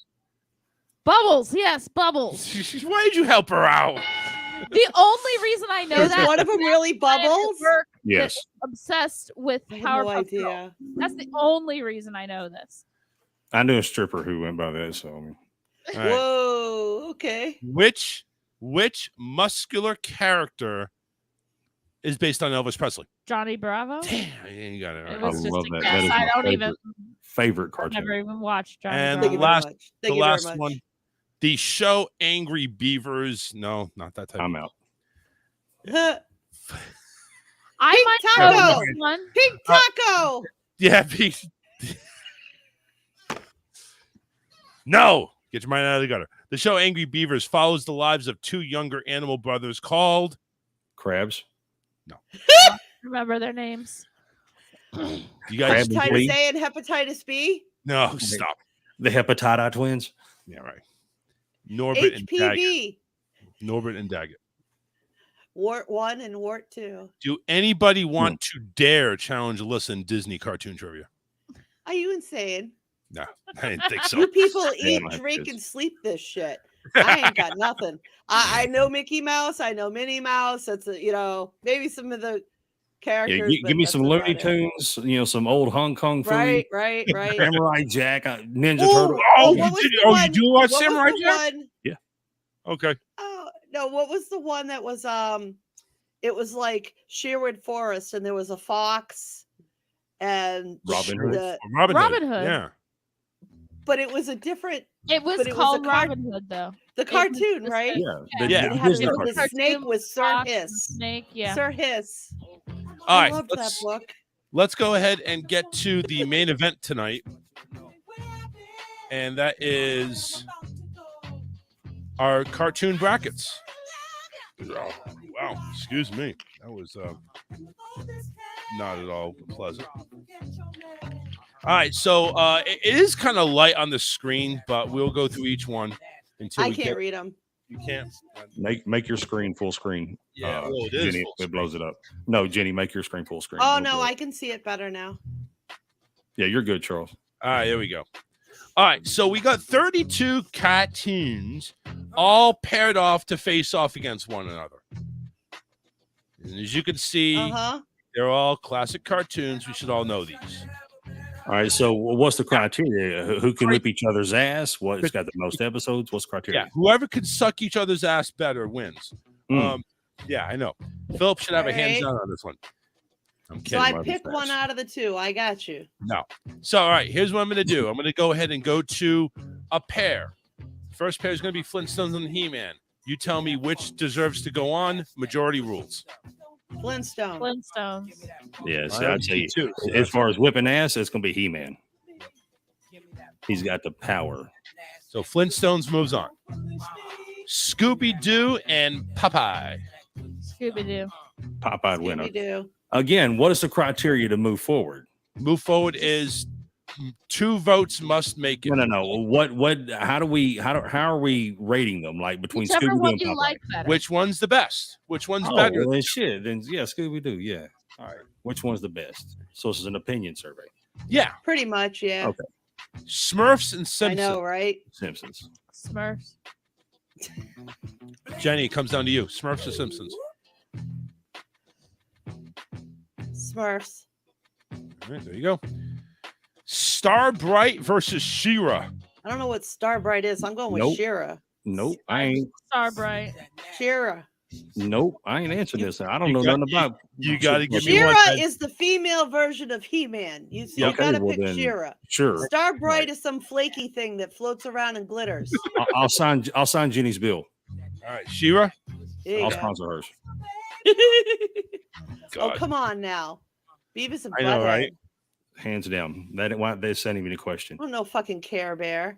Bubbles. Yes, Bubbles. Why did you help her out? The only reason I know that one of them really Bubbles. Yes. Obsessed with I had no Powerpuff idea. Girls. That's the only reason I know this. I knew a stripper who went by that, so I mean. All right. Whoa. Okay. Which muscular character is based on Elvis Presley? Johnny Bravo. Damn, you got it. It Right. was I just love a that. guess. That is I my don't even. favorite cartoon. Never even watched Johnny And Bravo. the last one, the show Angry Beavers. No, not that type. I'm out. I might Taco. know this one. Pink Taco. Yeah, No, get your mind out of the gutter. The show Angry Beavers follows the lives of 2 younger animal brothers called Crabs. No. Remember their names. You guys. Hepatitis A and Hepatitis B. No, stop. The Hepatitis twins. Yeah, right. Norbert and Daggett. HPV. Norbert and Daggett. Wart 1 and Wart 2. Do anybody want to dare challenge Alyssa in Disney cartoon trivia? Are you insane? No, I didn't think so. You people eat, my drink, kids. and sleep this shit. I ain't got nothing. I know Mickey Mouse. I know Minnie Mouse. That's maybe some of the characters. Yeah, give me some Looney Tunes. Some old Hong Kong food. Right. Samurai Jack, Ninja Ooh, Turtle. You do watch what Samurai was the Jack? one- Yeah. Okay. Oh no! What was the one that was? It was like Sherwood Forest, and there was a fox, and Robin Hood. Robin Hood. Yeah. But it was a different. It was But it was called a car- Robin Hood, though. The cartoon, right? Yeah. Yeah. It had Disney the cartoon. snake was Sir Fox and Hiss. Snake, yeah. Sir Hiss. All I right. loved that book. Let's go ahead and get to the main event tonight. And that is our cartoon brackets. Oh, wow. Excuse me. That was not at all pleasant. All right. So it is kind of light on the screen, but we'll go through each one until I we can't get. read them. You can't. Make your screen full screen. Yeah, well, it is Jenny, full it blows it up. No, Jenny, make your screen full screen. Oh It'll no, do it. I can see it better now. Yeah, you're good, Charles. All right, here we go. All right, so we got 32 cartoons all paired off to face off against one another. And as you can see, they're all classic cartoons. We should all know these. All right, so what's the criteria? Who can whip each other's ass? What's got the most episodes? What's the criteria? Yeah, whoever can suck each other's ass better wins. Yeah, I know. Philip should have a hands down on this one. I'm kidding. So I pick one out of the 2. I got you. No. So, all right, here's what I'm going to do. I'm going to go ahead and go to a pair. First pair is going to be Flintstones and He-Man. You tell me which deserves to go on. Majority rules. Flintstones. Yeah, see, I'd say as far as whipping ass, it's gonna be He-Man. He's got the power. So Flintstones moves on. Scooby-Doo and Popeye. Scooby-Doo. Popeye winner. Scooby-Doo. Again, what is the criteria to move forward? Move forward is 2 votes must make it. No. What? How are we rating them? Like between Whichever Scooby-Doo one and you Popeye? like better. Which one's the best? Which one's Oh, better? well, then shit. Then yeah, Scooby-Doo. Yeah. All right. Which one's the best? So this is an opinion survey. Yeah. Pretty much, yeah. Okay. Smurfs and Simpsons. I know, right? Simpsons. Smurfs. Jenny, it comes down to you. Smurfs or Simpsons? Smurfs. All right, there you go. Starbright versus She-Ra. I don't know what Starbright is. I'm going with Nope. She-Ra. Nope, I ain't. Starbright. She-Ra. Nope, I ain't answering this. I don't know nothing about. You got to give me She-Ra one. is the female version of He-Man. You see, you Okay, gotta well pick then, She-Ra. Sure. Starbright is some flaky thing that floats around and glitters. I'll sign Jenny's bill. All right, She-Ra. There you I'll go. sponsor hers. Oh, God. come on now. Beavis and I know, Butthead. right? Hands down. That ain't why they're sending me the question. Oh, no fucking Care Bear.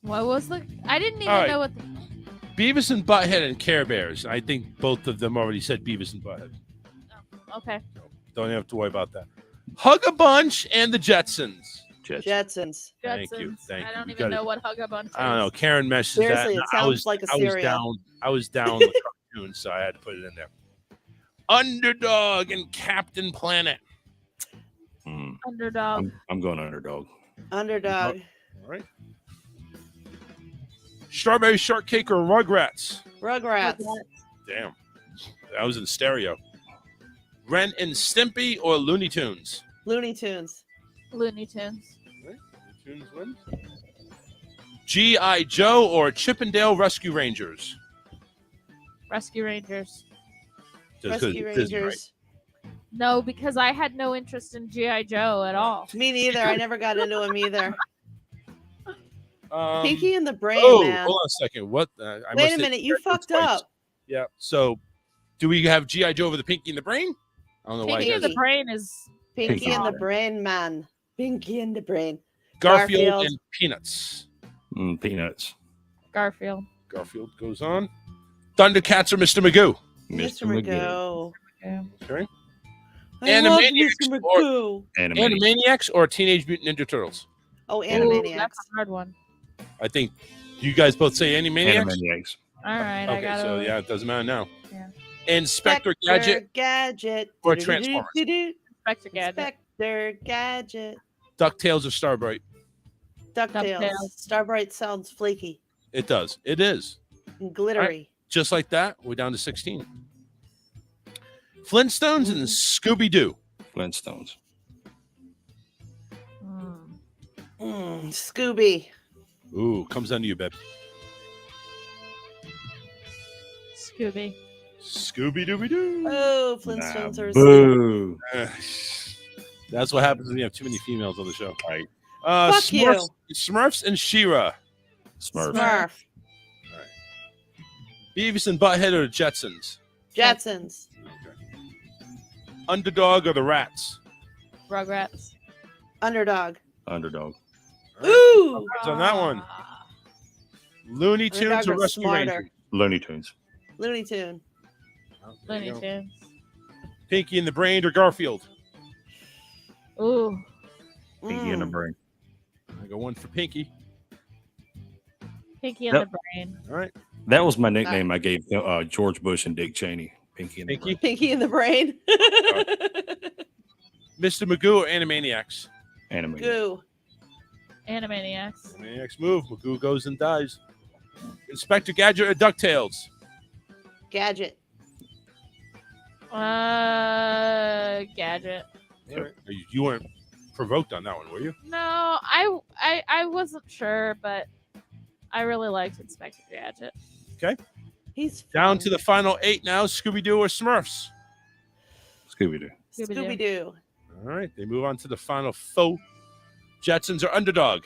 What was the? I didn't even All right. know what. Beavis and Butthead and Care Bears. I think both of them already said Beavis and Butthead. Okay. Don't have to worry about that. Hug a Bunch and the Jetsons. Jetsons. Thank you. Jetsons. Thank I you. don't You even gotta- know what Hug a Bunch is. I don't know. Karen messaged that. Seriously, and it sounds like a cereal. I was down the cartoon, so I had to put it in there. Underdog and Captain Planet. Underdog. I'm going underdog. Underdog. All right. Strawberry Shortcake or Rugrats? Rugrats. Damn. That was in stereo. Ren and Stimpy or Looney Tunes? Looney Tunes. Looney Tunes. Tunes win. G.I. Joe or Chippendale Rescue Rangers? Rescue Rangers. Just 'cause Rescue it's Disney, right? Rangers. No, because I had no interest in G.I. Joe at all. Me neither. I never got into him either. Um, Pinky and the Brain, oh, man. hold on a second. What? I Wait must a have minute. You read this fucked twice. up. Yeah. So, do we have G.I. Joe over the Pinky and the Brain? I don't know why. Pinky you and guys- the Brain is Pinky and the Brain. Brain, man. Pinky and the Brain. Garfield and Peanuts. Peanuts. Garfield. Garfield goes on. Thundercats or Mr. Magoo? Mr. Magoo. Yeah. Okay. I love Animaniacs Mr. or- Magoo. Animaniacs or Teenage Mutant Ninja Turtles? Oh, Ooh, Animaniacs. that's a hard one. I think you guys both say Animaniacs. Animaniacs. All right, I Okay, got so it. yeah, it doesn't matter now. Yeah. Inspector Gadget Gadget. or Transformers? Inspector Gadget. Inspector Gadget. DuckTales or Starbright? DuckTales. DuckTales. Starbright sounds flaky It does. It is. and glittery. Just like that, we're down to 16. Flintstones and Scooby-Doo. Flintstones. Scooby. Ooh, comes down to you, babe. Scooby. Scooby-Dooby-Doo. Oh, Flintstones are Boo. That's what happens when you have too many females on the show. Right. Fuck Smurfs, Smurfs and She-Ra. Smurf. Smurf. Beavis and Butthead or the Jetsons? Jetsons. Underdog or the Rats? Rugrats. Underdog. Underdog. Ooh. Who's on that one? Looney Tunes Underdog or are Rescue smarter. Rangers? Looney Tunes. Looney Tune. Looney Tunes. Pinky and the Brain or Garfield? Ooh. Pinky and the Brain. I go one for Pinky. Pinky and Yep. the Brain. All right. That was my nickname I gave George Bush and Dick Cheney. Pinky and the Pinky. Pinky in the Brain. Mr. Magoo or Animaniacs? Animaniacs. Goo. Animaniacs. Animaniacs move. Magoo goes and dies. Inspector Gadget or DuckTales? Gadget. Gadget. All right. You weren't provoked on that one, were you? No, I wasn't sure, but I really liked Inspector Gadget. Okay. He's Down to the final 8 now. Scooby-Doo or Smurfs? Scooby-Doo. Scooby Doo. All right. They move on to the final foe. Jetsons or Underdog?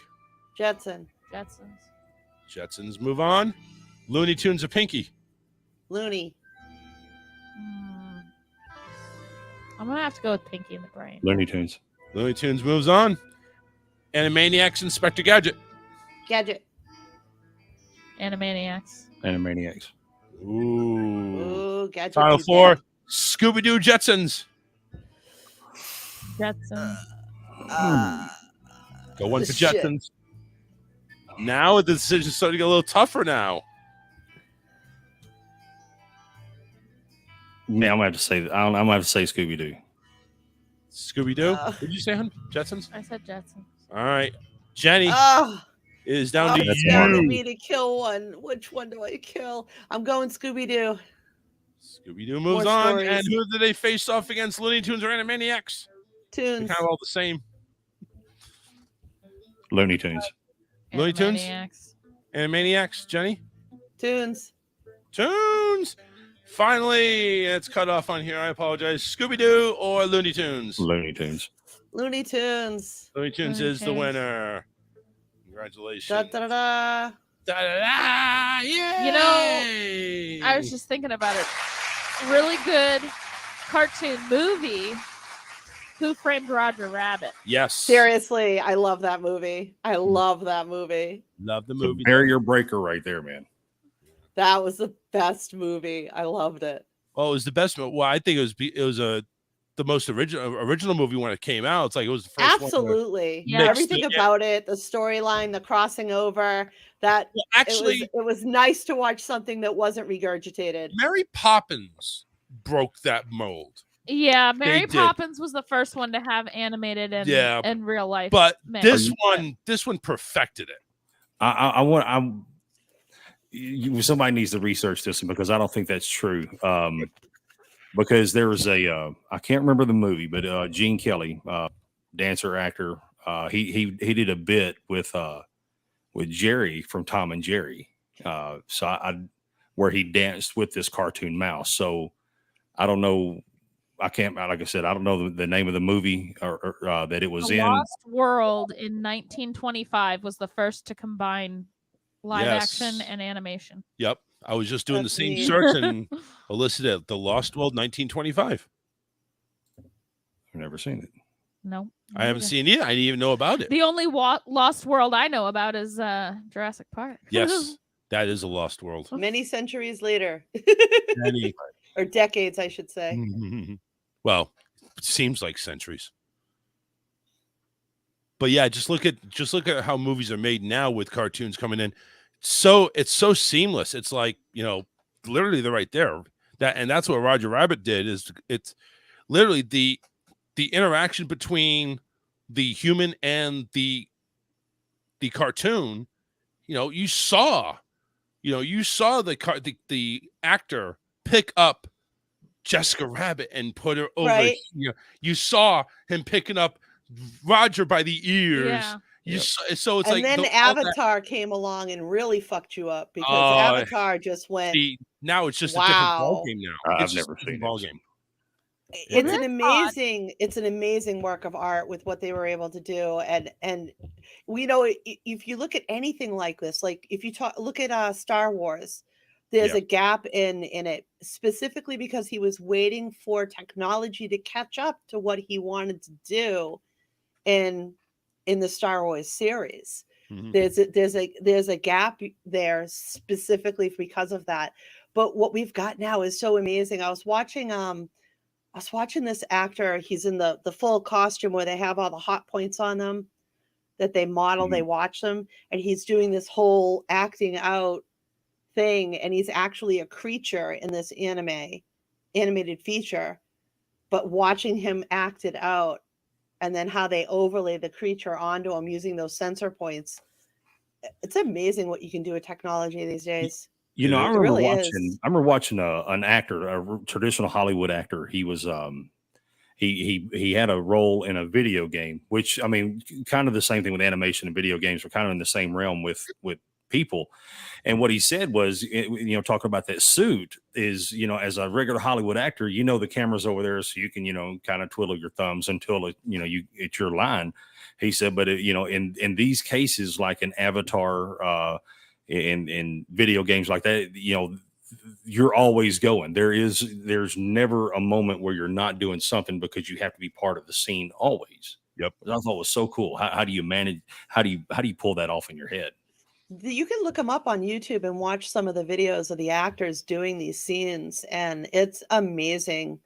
Jetson. Jetsons. Jetsons move on. Looney Tunes or Pinky? Looney. I'm gonna have to go with Pinky and the Brain. Looney Tunes. Looney Tunes moves on. Animaniacs, Inspector Gadget. Gadget. Animaniacs. Animaniacs. Ooh. Ooh, Gadget. Final be 4. bad. Scooby-Doo Jetsons. Jetsons. Go one for Shit. Jetsons. Now the decision's starting to get a little tougher now. Man, I'm gonna have to say. I'm gonna have to say Scooby Doo. Scooby Doo. What did you say, hon? Jetsons. I said Jetsons. All right, Jenny. Oh, It is down to it's you. down to me to kill one. Which one do I kill? I'm going Scooby Doo. Scooby Doo moves More on, stories. and who do they face off against? Looney Tunes or Animaniacs? They're Tunes. kind of all the same. Looney Tunes. Looney Tunes. Animaniacs. Animaniacs. Jenny. Tunes. Tunes. Finally, it's cut off on here. I apologize. Scooby Doo or Looney Tunes? Looney Tunes. Looney Tunes. Looney Tunes Looney is the Tunes. winner. Congratulations. Da da da. Da-da-da! Yay! You know, I was just thinking about it. Really good cartoon movie. Who Framed Roger Rabbit? Yes. Seriously, I love that movie. I love that movie. Love the It's a movie. barrier breaker right there, man. That was the best movie. I loved it. Oh, it was the best. Well, I think it was the most original movie when it came out. It's like it was the first Absolutely. one. Everything about it, the storyline, the crossing over, that actually it was nice to watch something that wasn't regurgitated. Mary Poppins broke that mold. Yeah, Mary did. Poppins was the first one to have animated and Yeah, in real life. But Mary. this one perfected it. Somebody needs to research this one because I don't think that's true. Because there was I can't remember the movie, but Gene Kelly, dancer actor, he did a bit with Jerry from Tom and Jerry, where he danced with this cartoon mouse. So I don't know. I can't, like I said, I don't know the name of the movie or that it was The in. Lost World in 1925 was the first to combine live action and animation. Yep. I was just doing That's the same neat. search and elicited The Lost World 1925. I've never seen it. No. I haven't seen it. I didn't even know about it. The only Lost World I know about is Jurassic Park. Yes, that is a lost world. Many centuries later. Many. Or decades, I should say. Well, it seems like centuries. But yeah, just look at how movies are made now with cartoons coming in. So it's so seamless. It's like, literally they're right there. That's what Roger Rabbit did. Is it's literally the interaction between the human and the cartoon. You saw the actor pick up Jessica Rabbit and put her over. Right. You saw him picking up Roger by the ears. Yeah. So it's and like then Avatar came along and really fucked you up because Avatar just went. Now it's just a wow. different ball game now. I've never seen ball it. game. It's an amazing work of art with what they were able to do, and we know if you look at anything like this, like if you look at Star Wars, there's a gap in it specifically because he was waiting for technology to catch up to what he wanted to do in the Star Wars series. Mm-hmm. There's a gap there specifically because of that. But what we've got now is so amazing. I was watching this actor. He's in the full costume where they have all the hot points on them that they model. Mm-hmm. They watch them, and he's doing this whole acting out thing, and he's actually a creature in this animated feature. But watching him act it out, and then how they overlay the creature onto him using those sensor points, it's amazing what you can do with technology these days. I remember watching an actor, a traditional Hollywood actor. He was he had a role in a video game, which, I mean, kind of the same thing with animation and video games. We're kind of in the same realm with people. And what he said was, talking about that suit is, as a regular Hollywood actor, the camera's over there, so you can, kind of twiddle your thumbs until it's your line. He said, but in these cases, like an Avatar, in video games like that, you're always going. There's never a moment where you're not doing something because you have to be part of the scene always. Yep. I thought it was so cool. How do you manage? How do you pull that off in your head? You can look them up on YouTube and watch some of the videos of the actors doing these scenes, and it's amazing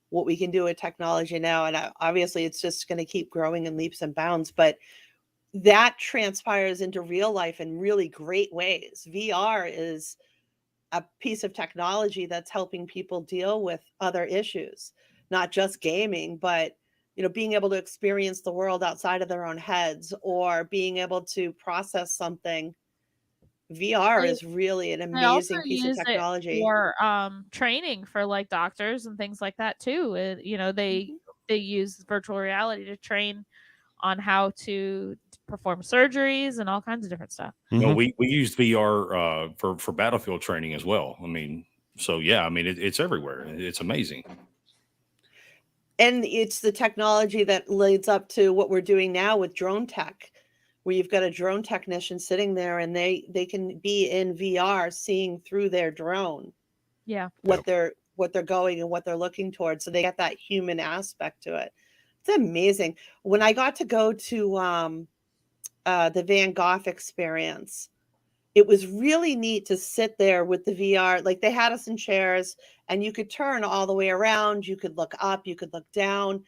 what we can do with technology now. And obviously it's just going to keep growing in leaps and bounds, but that transpires into real life in really great ways. VR is a piece of technology that's helping people deal with other issues, not just gaming, but being able to experience the world outside of their own heads, or being able to process something. VR is really an I also amazing piece of use it technology. for training for like doctors and things like that too. They use virtual reality to train on how to perform surgeries and all kinds of different stuff. No, we used VR for battlefield training as well. I mean, so yeah, I mean it's everywhere. It's amazing. And it's the technology that leads up to what we're doing now with drone tech, where you've got a drone technician sitting there and they can be in VR seeing through their drone Yeah. what they're going and what they're looking towards. So they get that human aspect to it. It's amazing. When I got to go to the Van Gogh experience, it was really neat to sit there with the VR. Like, they had us in chairs and you could turn all the way around. You could look up, you could look down,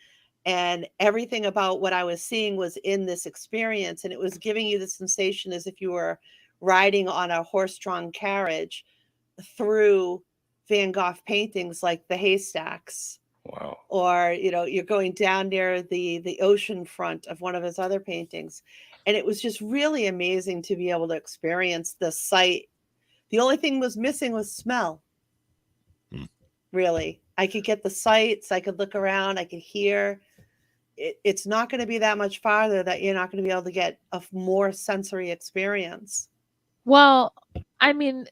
and everything about what I was seeing was in this experience. And it was giving you the sensation as if you were riding on a horse-drawn carriage through Van Gogh paintings like the Haystacks. Wow. Or, you're going down near the ocean front of one of his other paintings. And it was just really amazing to be able to experience the sight. The only thing was missing was smell. Really. I could get the sights, I could look around, I could hear. It's not going to be that much farther that you're not going to be able to get a more sensory experience. Well, I mean,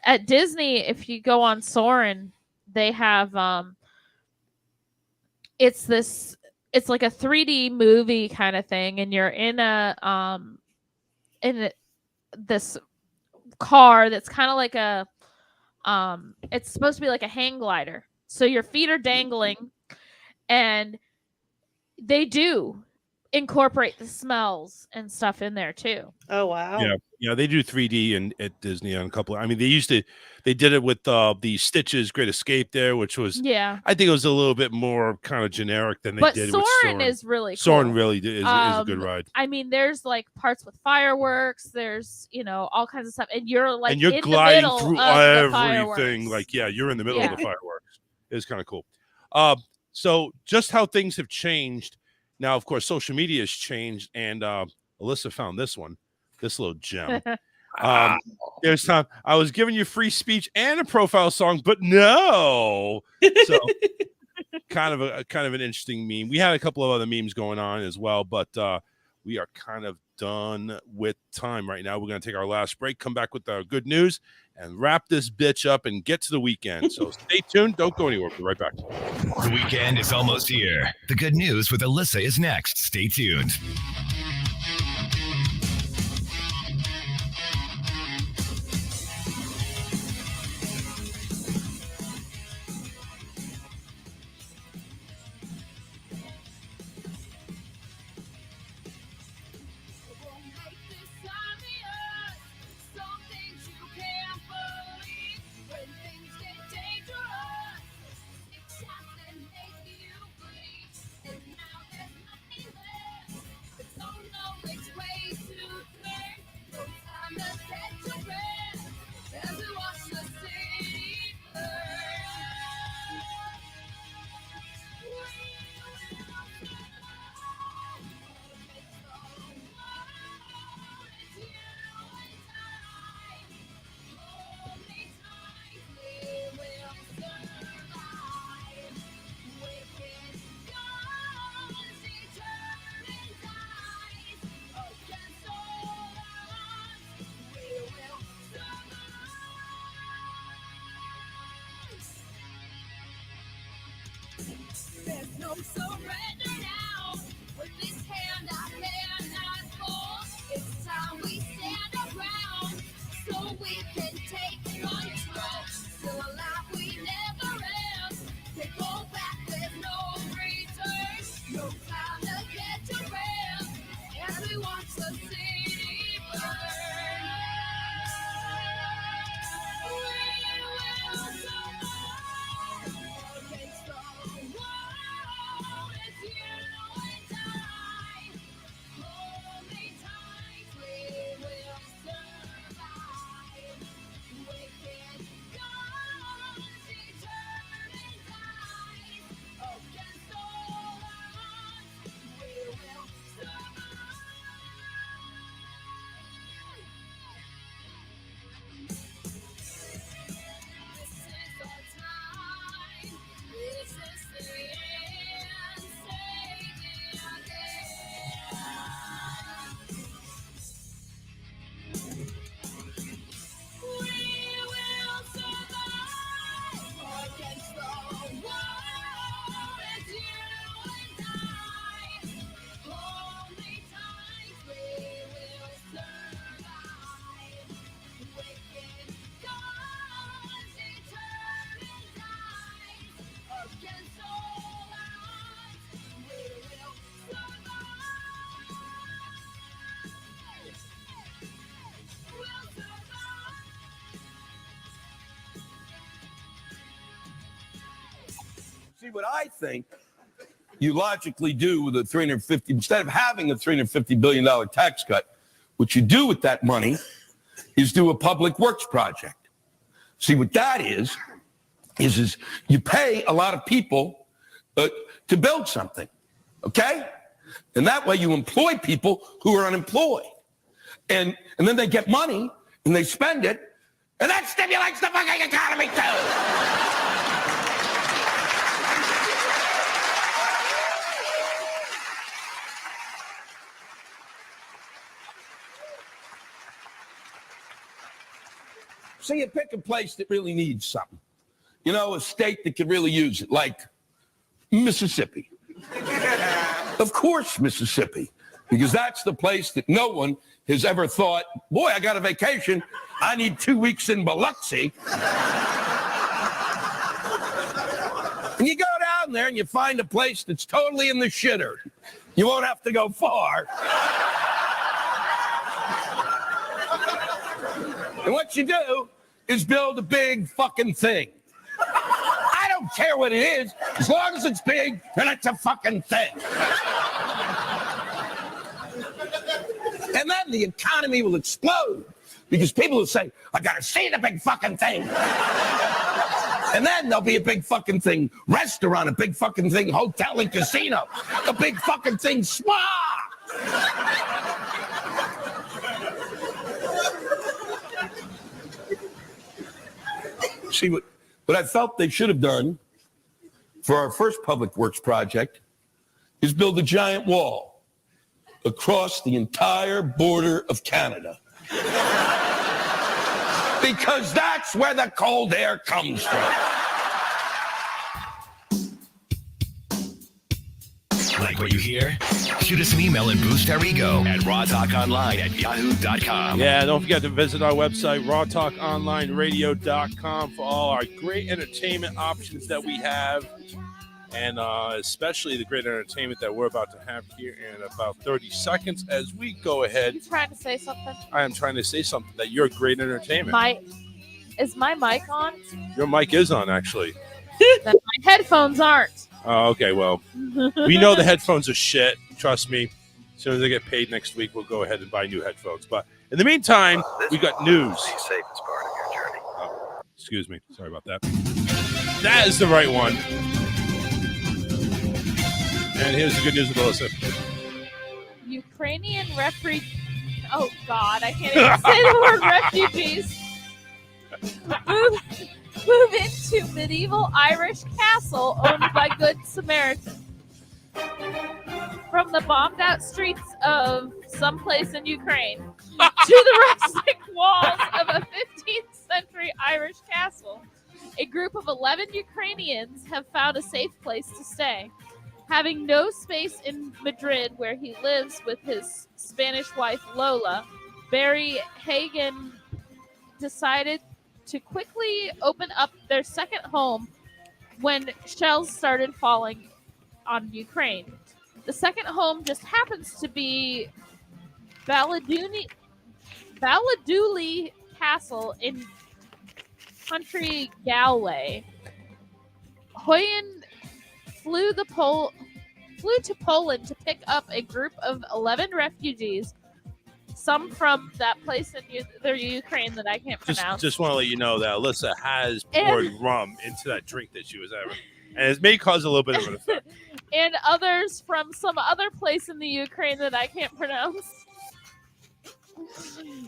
at Disney, if you go on Soarin', they have it's like a 3D movie kind of thing, and you're in this car that's kind of like a it's supposed to be like a hang glider. So your feet are dangling, and they do incorporate the smells and stuff in there too. Oh wow. Yeah, they do 3D at Disney on a couple. I mean, they did it with the Stitches Great Escape there, which was, I think it was a little bit more kind of generic than they did with Soarin'. Is really cool. Soarin' really is a good ride. I mean, there's like parts with fireworks. There's all kinds of stuff, and you're like you're in gliding the middle through of everything. Like, you're in the middle of the fireworks. It's kind of cool. So just how things have changed now. Of course, social media has changed, and Alyssa found this little gem. There's time I was giving you free speech and a profile song, but no. So kind of an interesting meme. We had a couple of other memes going on as well, but we are kind of done with time right now. We're going to take our last break, come back with our good news, and wrap this bitch up and get to the weekend. So stay tuned. Don't go anywhere. We'll be right back. The weekend is almost here. The good news with Alyssa is next. Stay tuned. There's no surrender now. With this hand I cannot fall. It's time we stand around so we can take control. Still alive, we never end. They go back, there's no return. No time to get to rest. Everyone to see burn. We will survive against the world. It's you and I. Hold me tight, we will survive. We can See, what I think you logically do with a 350, instead of having a $350 billion tax cut, what you do with that money is do a public works project. See, what that is you pay a lot of people to build something, okay? And that way you employ people who are unemployed. And then they get money and they spend it, and that stimulates the fucking economy too. So you pick a place that really needs something. You know, a state that could really use it, like Mississippi. Of course, Mississippi, because that's the place that no one has ever thought, boy, I got a vacation. I need 2 weeks in Biloxi. And you go down there and you find a place that's totally in the shitter. You won't have to go far. And what you do is build a big fucking thing. I don't care what it is, as long as it's big and it's a fucking thing. And then the economy will explode because people will say, I gotta see the big fucking thing. And then there'll be a big fucking thing restaurant, a big fucking thing hotel and casino, a big fucking thing spa. See, what I felt they should have done for our first public works project is build a giant wall across the entire border of Canada. Because that's where the cold air comes from. Like what you hear? Shoot us an email and boost our ego at rawtalkonline@yahoo.com. Yeah, don't forget to visit our website, rawtalkonlineradio.com, for all our great entertainment options that we have, and especially the great entertainment that we're about to have here in about 30 seconds as we go ahead. You trying to say something? I am trying to say something, that you're great entertainment. Is my mic on? Your mic is on, actually. Then my headphones aren't. Oh, okay, well, we know the headphones are shit. Trust me. As soon as I get paid next week, we'll go ahead and buy new headphones. But in the meantime, we got news. Safest part of your journey. Oh, excuse me. Sorry about that. That is the right one. And here's the good news with Melissa. Ukrainian refugee. Oh, God. I can't even say the word refugees. Move into medieval Irish castle owned by Good Samaritan. From the bombed out streets of someplace in Ukraine to the rustic walls of a 15th century Irish castle, a group of 11 Ukrainians have found a safe place to stay. Having no space in Madrid, where he lives with his Spanish wife Lola, Barry Hagen decided to quickly open up their second home when shells started falling on Ukraine. The second home just happens to be Balladuli Castle in County Galway. Hoyen flew to Poland to pick up a group of 11 refugees, some from that place in Ukraine that I can't pronounce. Just want to let you know that Alyssa has poured rum into that drink that she was having, and it may cause a little bit of an effect. And others from some other place in the Ukraine that I can't pronounce.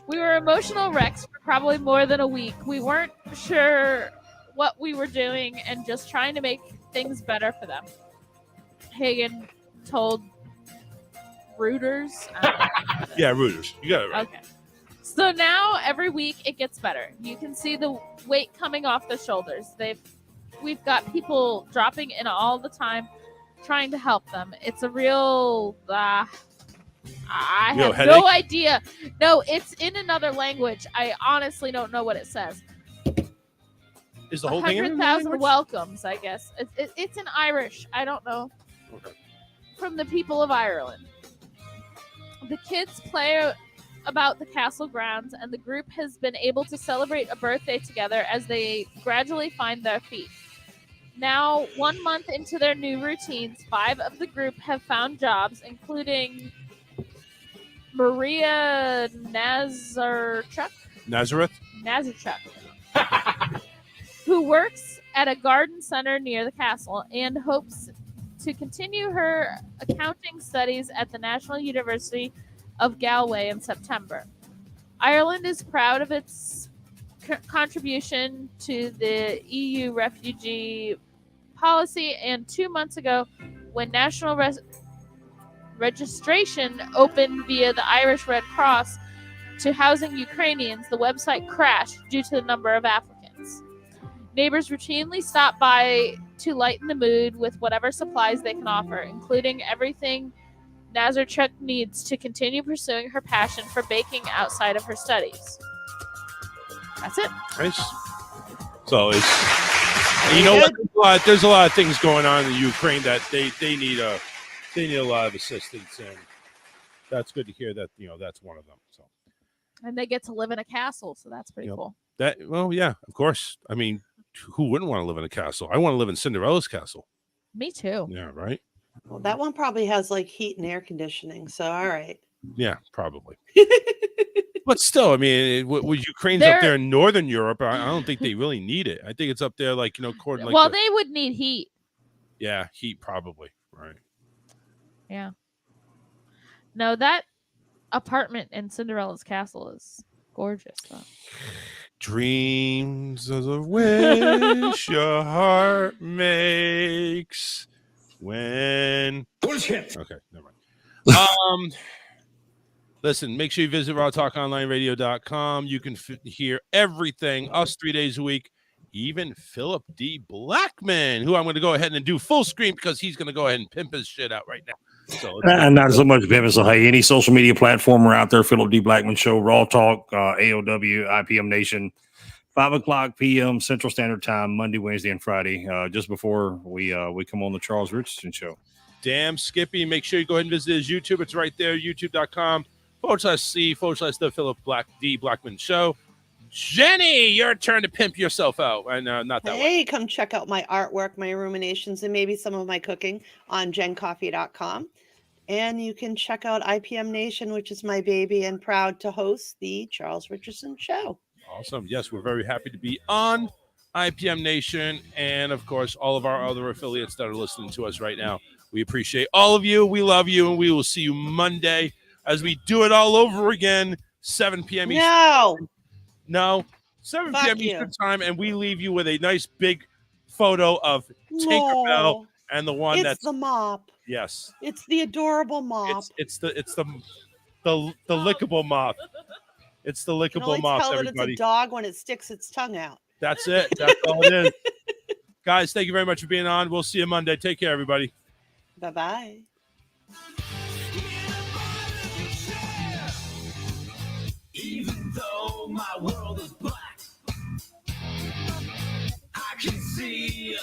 We were emotional wrecks for probably more than a week. We weren't sure what we were doing and just trying to make things better for them. Hagen told Reuters. Yeah, Reuters. You got it right. Okay. So now every week it gets better. You can see the weight coming off their shoulders. We've got people dropping in all the time, trying to help them. It's a real. I have headache? no idea. No, it's in another language. I honestly don't know what it says. Is the whole thing in 100,000 welcomes, I guess. It's in Irish. I don't know. Okay. From the people of Ireland. The kids play about the castle grounds, and the group has been able to celebrate a birthday together as they gradually find their feet. Now, 1 month into their new routines, 5 of the group have found jobs, including Maria Nazarchuk, who works at a garden center near the castle and hopes to continue her accounting studies at the National University of Galway in September. Ireland is proud of its contribution to the EU refugee policy, and 2 months ago, when national registration opened via the Irish Red Cross to housing Ukrainians, the website crashed due to the number of applicants. Neighbors routinely stop by to lighten the mood with whatever supplies they can offer, including everything Nazarchuk needs to continue pursuing her passion for baking outside of her studies. That's it. Nice. So it's, you know what? There's a lot of things going on in Ukraine that they need a lot of assistance, and that's good to hear that, you know, that's one of them. So, and they get to live in a castle, so that's pretty cool. Well, yeah, of course. I mean, who wouldn't want to live in a castle? I want to live in Cinderella's castle. Me too. Yeah, right. Well, that one probably has like heat and air conditioning, so all right. Yeah, probably. But still, I mean, with Ukraine's up there in Northern Europe, I don't think they really need it. I think it's up there, like, you know, according. Well, they would need heat. Yeah, heat probably, right? Yeah. No, that apartment in Cinderella's castle is gorgeous, though. Dreams of a wish your heart makes when. Bullshit. Okay, never mind. Listen, make sure you visit rawtalkonlineradio.com. You can hear everything, us 3 days a week, even Philip D. Blackman, who I'm going to go ahead and do full screen because he's going to go ahead and pimp his shit out right now. So not so much pimp. So, hey, any social media platform we're out there, Philip D. Blackman Show, Raw Talk, AOW, IPM Nation, 5 o'clock p.m. Central Standard Time, Monday, Wednesday, and Friday, just before we come on the Charles Richardson Show. Damn, Skippy. Make sure you go ahead and visit his YouTube. It's right there, youtube.com/C/the Philip D. Blackman Show. Jenny, your turn to pimp yourself out. And not that way. Hey, come check out my artwork, my ruminations, and maybe some of my cooking on jencoffee.com. And you can check out IPM Nation, which is my baby, and proud to host the Charles Richardson Show. Awesome. Yes, we're very happy to be on IPM Nation and, of course, all of our other affiliates that are listening to us right now. We appreciate all of you. We love you, and we will see you Monday as we do it all over again, 7 p.m. Eastern. No, 7 p.m. Eastern Time, and we leave you with a nice big photo of Tinkerbell and the one that's the mop. Yes, it's the adorable mop. It's the lickable mop. It's the lickable mop. Tell everybody, it's a dog when it sticks its tongue out. That's it. That's all it is. Guys, thank you very much for being on. We'll see you Monday. Take care, everybody. Bye-bye. Even though my world is black, I can see